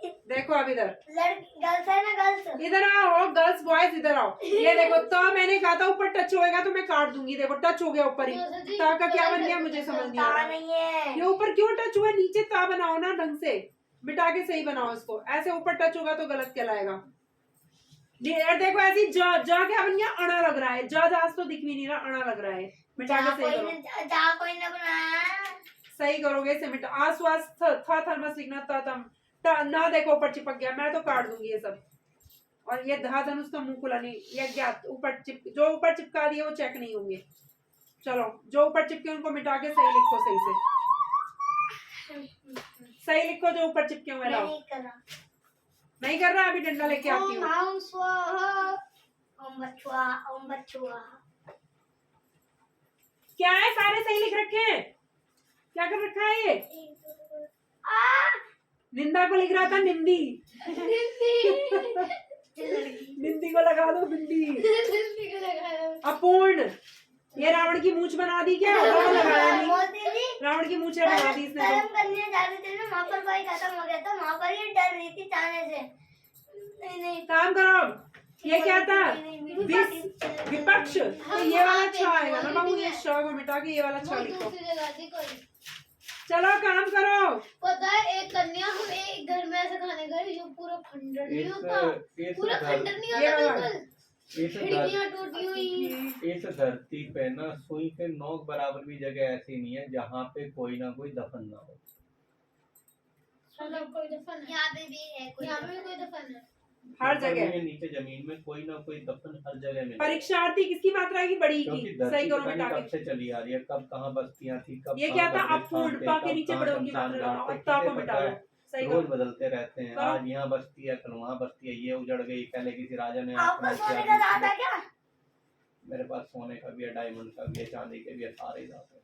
देखो अब इधर, लड़की गर्ल्स है ना, गर्ल्स। इधर आओ गर्ल्स बॉयज, इधर आओ। ये देखो तो मैंने कहा था ऊपर टच होएगा तो मैं काट दूंगी। देखो टच हो गया ऊपर ही। ता का क्या बन गया मुझे समझ नहीं आ ता रहा। नहीं है। ये ऊपर क्यों टच हुआ? नीचे ता बनाओ ना ढंग से, मिटा के सही बनाओ इसको। ऐसे ऊपर टच होगा तो गलत कहलाएगा। ये देखो ऐसी जा क्या बन गया? अणा लग रहा है। जाज तो दिख भी नहीं रहा, अणा लग रहा है। मिटा के सही करो। जहाँ कोई ने बनाया। सही करोगे इसे मिटा। आसवास था थर्मस लिखना था तम ना। देखो ऊपर चिपक गया, मैं तो काट दूंगी ये सब। और ये धा धनुष तो मुंह खुला नहीं। ये ज्ञात ऊपर जो ऊपर चिपका दिए वो चेक नहीं होंगे। चलो जो ऊपर चिपके उनको मिटा के सही लिखो। सही से सही लिखो जो ऊपर चिपके हुए। लाओ, नहीं कर रहा। अभी डंडा लेके आती हूँ। ओम स्वाहा ओम बछुआ ओम बछुआ। क्या है? सारे सही लिख रखे हैं। क्या कर रखा है ये? निंदा को लिख रहा था निंदी। निंदी को लगा दो बिंदी। अपूर्ण। ये रावण की मूंछ बना दी क्या? लगाया नहीं। रावण की मूंछ बना दी इसने कर्म तो। करने जा रहे थे ना, वहाँ पर कोई खत्म हो गया था। वहाँ पर ये डर रही थी जाने से। नहीं काम करो। ये क्या था? विपक्ष। तो ये वाला छ आएगा ना बाबू। ये श को मिटा के ये वाला छ लिखो। चलो काम करो। पता है एक कन्या हम एक घर में ऐसे खाने गए जो पूरा खंडर नहीं होता, पूरा खंडर नहीं होता बिल्कुल, खिड़कियां टूटी हुई। इस धरती पे ना सुई के नोक बराबर भी जगह ऐसी नहीं है जहाँ पे कोई ना कोई दफन ना हो। मतलब कोई दफन है यहाँ पे भी है, यहाँ पे भी कोई दफन है। हर जगह नीचे जमीन में कोई ना कोई दफन हर जगह में। परीक्षार्थी किसकी मात्रा है की बड़ी क्योंकि की? धरती सही करो पता नहीं मिटा कब के। से चली आ रही है, कब कहाँ बस्तियां थी, कब ये क्या था? अपूर्ण। पा के नीचे बड़ों की मात्रा लगाओ और ता को मिटा दो। सही रोज करो। बदलते रहते हैं। करो। आज यहाँ बस्ती है, कल वहाँ बस्ती है। ये उजड़ गई, पहले किसी राजा ने आपको आक्रमण सोने किया, का दांत है क्या? मेरे पास सोने का भी है, डायमंड का भी है, चांदी के भी है, सारे जाते हैं।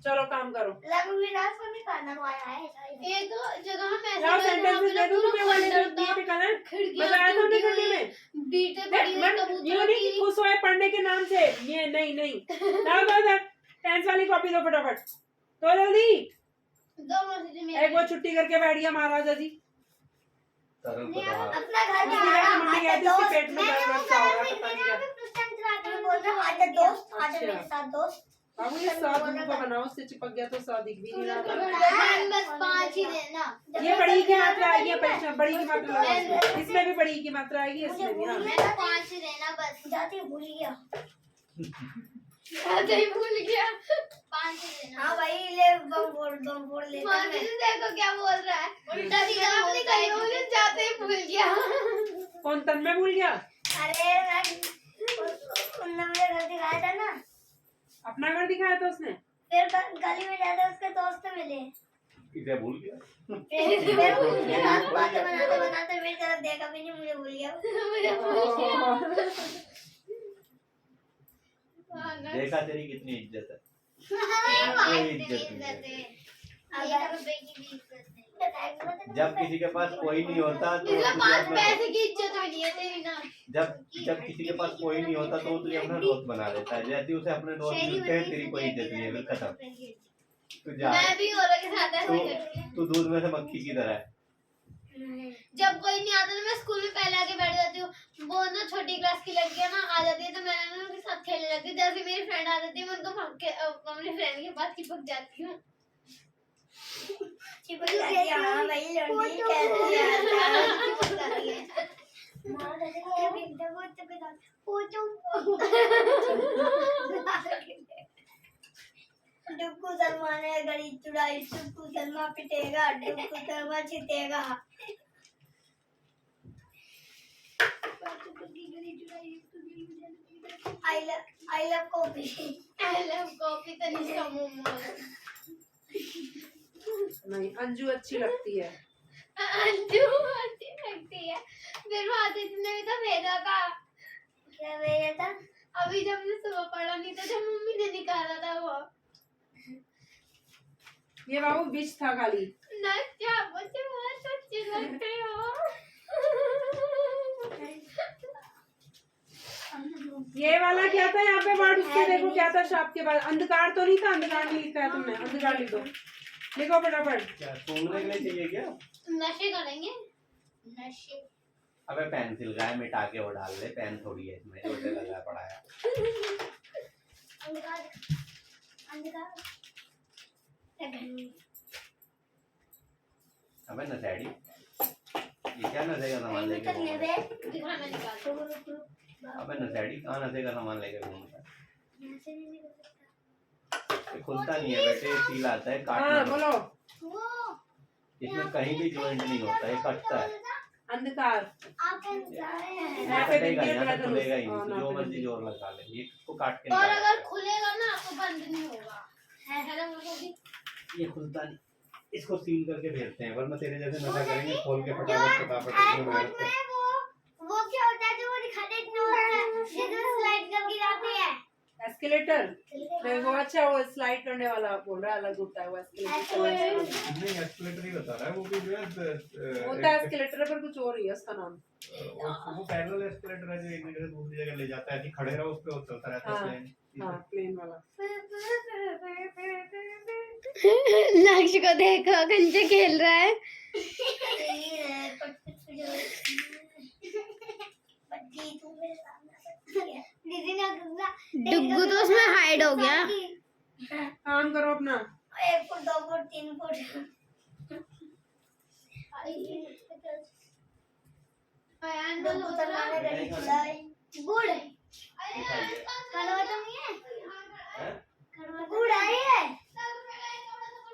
चलो काम करो। लघुविलास सोने का नरवाया है। एक जगह हम ऐसे लाओ गए सेंटेंसेस दे दूं तुम्हें वाले जो दिए थे कलर। खिड़कियां बताया था हमने टूटी करने हुई, में। बीटे पड़ी हुई ये कबूतर नहीं कि की। खुश होए पढ़ने के नाम से। ये नहीं। लाओ टेंस वाली कॉपी दो फटाफट। तो जल्दी। दो मर्जी में एक वो छुट्टी करके बैठ गया महाराजा जी। तरल नहीं, पदार्थ। अपना घर उसकी में वजह से मम्मी कहती है उसके पेट में मैंने दर्द वो अच्छा हो रहा है, घर पता में नहीं क्या। क्वेश्चन चलाते हैं, बोल रहा आजा दोस्त आजा अच्छा। मेरे साथ दोस्त। बाबू ये सात को बनाओ, उससे चिपक गया तो सात दिख भी नहीं रहा था। बस 5 ही देना। ये बड़ी की मात्रा आएगी या परीक्षा बड़ी की मात्रा लगाओ। इसमें भी बड़ी की मात्रा आएगी, इसमें भी। हाँ मैं 5 ही देना बस। जाते भूल गया। जाते ही भूल गया। 5 ही देना। हाँ भाई ले बम फोड़ लेते माँ जी हैं। देखो क्या बोल रहा है। उल्टा सीधा अपनी गली में मुझे जाते ही भूल गया। कौन तन में भूल गया? अरे मैं उनने मुझे घर दिखाया था ना, अपना घर दिखाया था उसने। फिर गली में जाते उसके दोस्त मिले। इसे भूल गया। फिर उसके साथ बातें बनाते बनाते मेरी तरफ देखा भी नहीं, मुझे भूल गया। मुझे भूल गया। देखा तेरी कितनी इज्जत है। कोई इज्जत नहीं है। इज्जत जब किसी के पास कोई नहीं होता तो इसमें तुझे 5 अपना पैसे की इज्जत मिली है तेरी ना। जब किसी के पास कोई नहीं होता तो वो तुझे अपना दोस्त बना लेता है। जैसे उसे अपने दोस्त मिलते हैं तेरी कोई इज्जत नहीं है, फिर खत्म। तू जा, मैं भी औरों के साथ ऐसे करती हूँ। तू दूध में से मक्खी की तरह है। जब कोई नहीं आता ना मैं स्कूल में पहले आके बैठ जाती हूँ। वो ना छोटी क्लास की लड़कियां ना आ जाती है तो मैं ना उनके साथ खेलने लगती हूँ। जैसे मेरी फ्रेंड आ जाती है मैं उनको भाग के अपने फ्रेंड के पास चिपक जाती हूँ। चिपक जाती है। हाँ भाई लौंडी कैसे आता चिपक जाती है। डुक्कू सलमान ने गड़ी चुड़ाई, डुक्कू सलमा पिटेगा, डुक्कू सलमा जीतेगा। I love coffee. I love coffee Tanishka momos. नहीं अंजू अच्छी लगती है। अंजू अच्छी लगती है। फिर वो आदित्य ने भी तो भेजा था। क्या भेजा था? अभी जब हमने सुबह पढ़ा नहीं था जब मम्मी ने निकाला था वो। ये बाबू बीच था खाली। नच्चा मुझे बहुत अच्छे लगते हो। ये वाला क्या था यहाँ पे वर्ड? उसके देखो क्या था शाप के बाद। अंधकार तो नहीं था? अंधकार नहीं लिखा है तुमने। अंधकार लिखो, लिखो फटाफट। क्या सूंघने के लिए चाहिए क्या? नशे करेंगे। नशे अबे पेंसिल का है, मिटा के वो डाल दे, पेन थोड़ी है इसमें, छोटे लगा पड़ा है। अंधकार अंधकार अबे नशेड़ी, ये क्या नशे का सामान लेके घूम रहा है? अबे नशेड़ी कहाँ नशे का सामान लेके घूम रहा है? ये खुलता नहीं है बेटे, सील आता है हाँ काटना। बोलो। वो इसमें कहीं भी जॉइंट नहीं होता, ये कटता है। अंधकार। आप अंधकार हैं यहाँ पे कटेगा बिल्कुल यहाँ बड़ा से, खुलेगा ही हाँ, नहीं, ना जो पे मर्जी बिल्कुल। जोर लगा ले, ये इसको काट के और निकाल अगर देता खुलेगा ना तो बंद नहीं होगा है ना मतलब है। ये खुलता नहीं, इसको सील करके भेजते हैं, वरना तेरे जैसे नशा करेंगे खोल के फटाफट एयरपोर्ट फटाफट। में वो क्या होता है जो वो दिखाते हैं जिसमें स्लाइड करके जाते हैं एस्केलेटर नहीं, वो अच्छा वो स्लाइड करने वाला बोल रहा है, अलग होता है वो एस्केलेटर। नहीं एस्केलेटर ही बता रहा है, वो भी जो है होता है एस्केलेटर पर कुछ और ही है उसका नाम। वो पैरेलल एस्केलेटर है जो एक जगह से दूसरी जगह ले जाता है, कि खड़े रहो उस पे वो चलता रहता है हाँ, प्लेन। हाँ प्लेन वाला। लक्ष्य को देखो, कंचे खेल रहा है। दीदी ने डुग्गू तो उसमें हाइड हो गया। काम करो अपना। 1 फुट 2 फुट 3 फुट गुड़ कड़वा तो नहीं है गुड़ है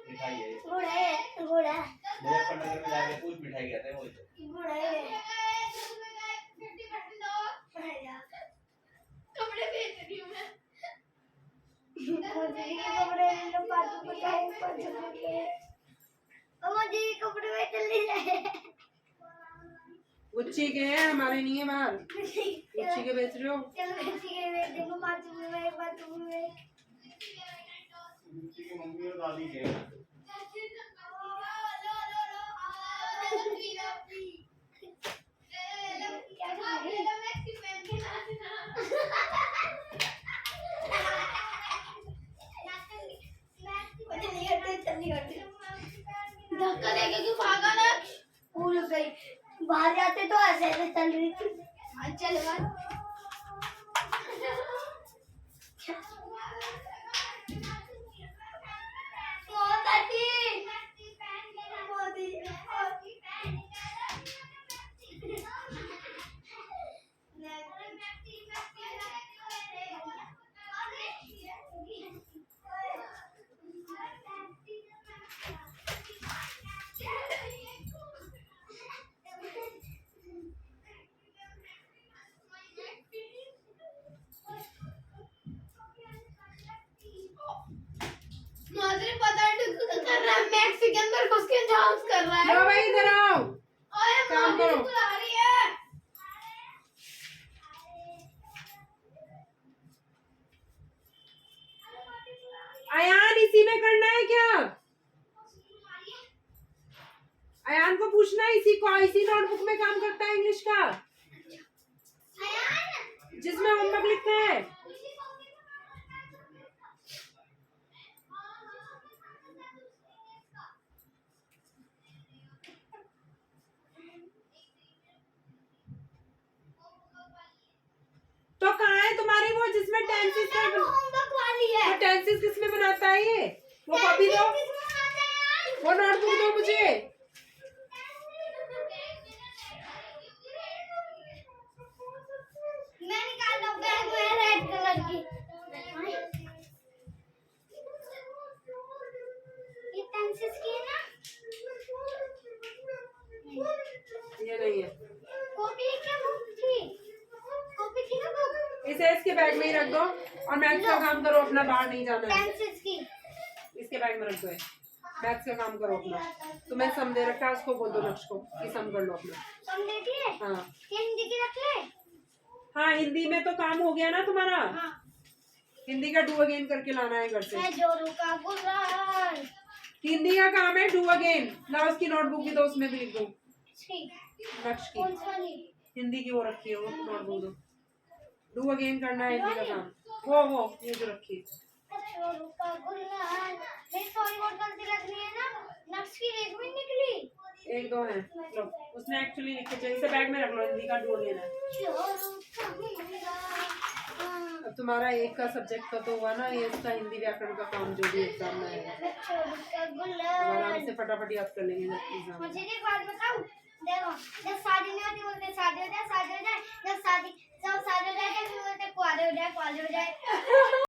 मिठाई है, गुड़ है गुड़ है मुजफ्फरनगर में जाके पूछ, मिठाई कहते हैं वो इसे। गुड़ है कपड़े बेच रही हूँ मैं मुझे ये कपड़े लो पाँच रुपए मुझे ये कपड़े में चले जाए गुच्ची के हैं, हमारे नहीं है बाहर। गुच्ची के बेच रहे हो? चलो बेच के देखो 5 रुपए में 5 रुपए में गुच्ची की मम्मी और दादी के धक्का देके क्यों भागा ना भूल गई बाहर जाते तो ऐसे ऐसे चल रही थी चल बात माधुरी पता है कर रहा है मैक्स के अंदर घुस के डांस कर रहा है लो भाई इधर आओ, ओए काम माधुरी करो। बुला रही है अयान इसी में करना है क्या? अयान को पूछना है, इसी नोटबुक में काम करता है इंग्लिश का, जिसमें होमवर्क लिखता है। तो कहाँ है तुम्हारी वो जिसमें टेंसेस का होमवर्क वाली है तो टेंसेस किस में बनाता है ये? वो कॉपी दो, वो नोटबुक दो मुझे। मैं निकाल रहा हूँ बैग में रेड कलर की ये पेंसिल्स की है ना ये नहीं है, कॉपी क्या बुक थी कॉपी थी ना बुक इसे इसके बैग में ही रख दो और मैथ्स का काम करो अपना, बाहर नहीं जाना है। पेंसिल्स की इसके बैग में रख दो, मैथ्स का काम करो अपना। तुम्हें सम दे रखा है, उसको बोल दो लक्ष्य को कि सम कर लो अपना। समझी है हाँ हिंदी की रख ले हाँ, हिंदी में तो काम हो गया ना तुम्हारा। हाँ हिंदी का डू अगेन करके लाना है घर से। मैं जोरू का गुलाल हिंदी का काम है डू अगेन, लाओ उसकी नोटबुक भी दो, उसमें भी लिख दो ठीक लक्ष्य कौन की। सी वाली हिंदी की वो रखी है, वो नोटबुक दो। डू अगेन करना है हिंदी का काम, वो ये जो रखी है। जोरू का गुलाल मेरी सॉरी बोर्ड कौन सी रखनी है ना नक्श की रेख में निकली एक दो हैं, लो उसने एक्चुअली लिखे चाहिए, इसे बैग में रख लो, हिंदी का ढूंढ लेना है। अब तुम्हारा एक का सब्जेक्ट का तो हुआ ना, ये इसका हिंदी व्याकरण का काम जो भी एग्जाम में आएगा, आराम से फटाफट याद कर लेंगे एग्जाम में। मुझे एक बात बताऊं, देखो जब शादी नहीं होती बोलते शादी हो जाए, शादी हो जाए, जब शादी हो जाए फिर बोलते कुआरे हो जाए, कुआरे हो जाए।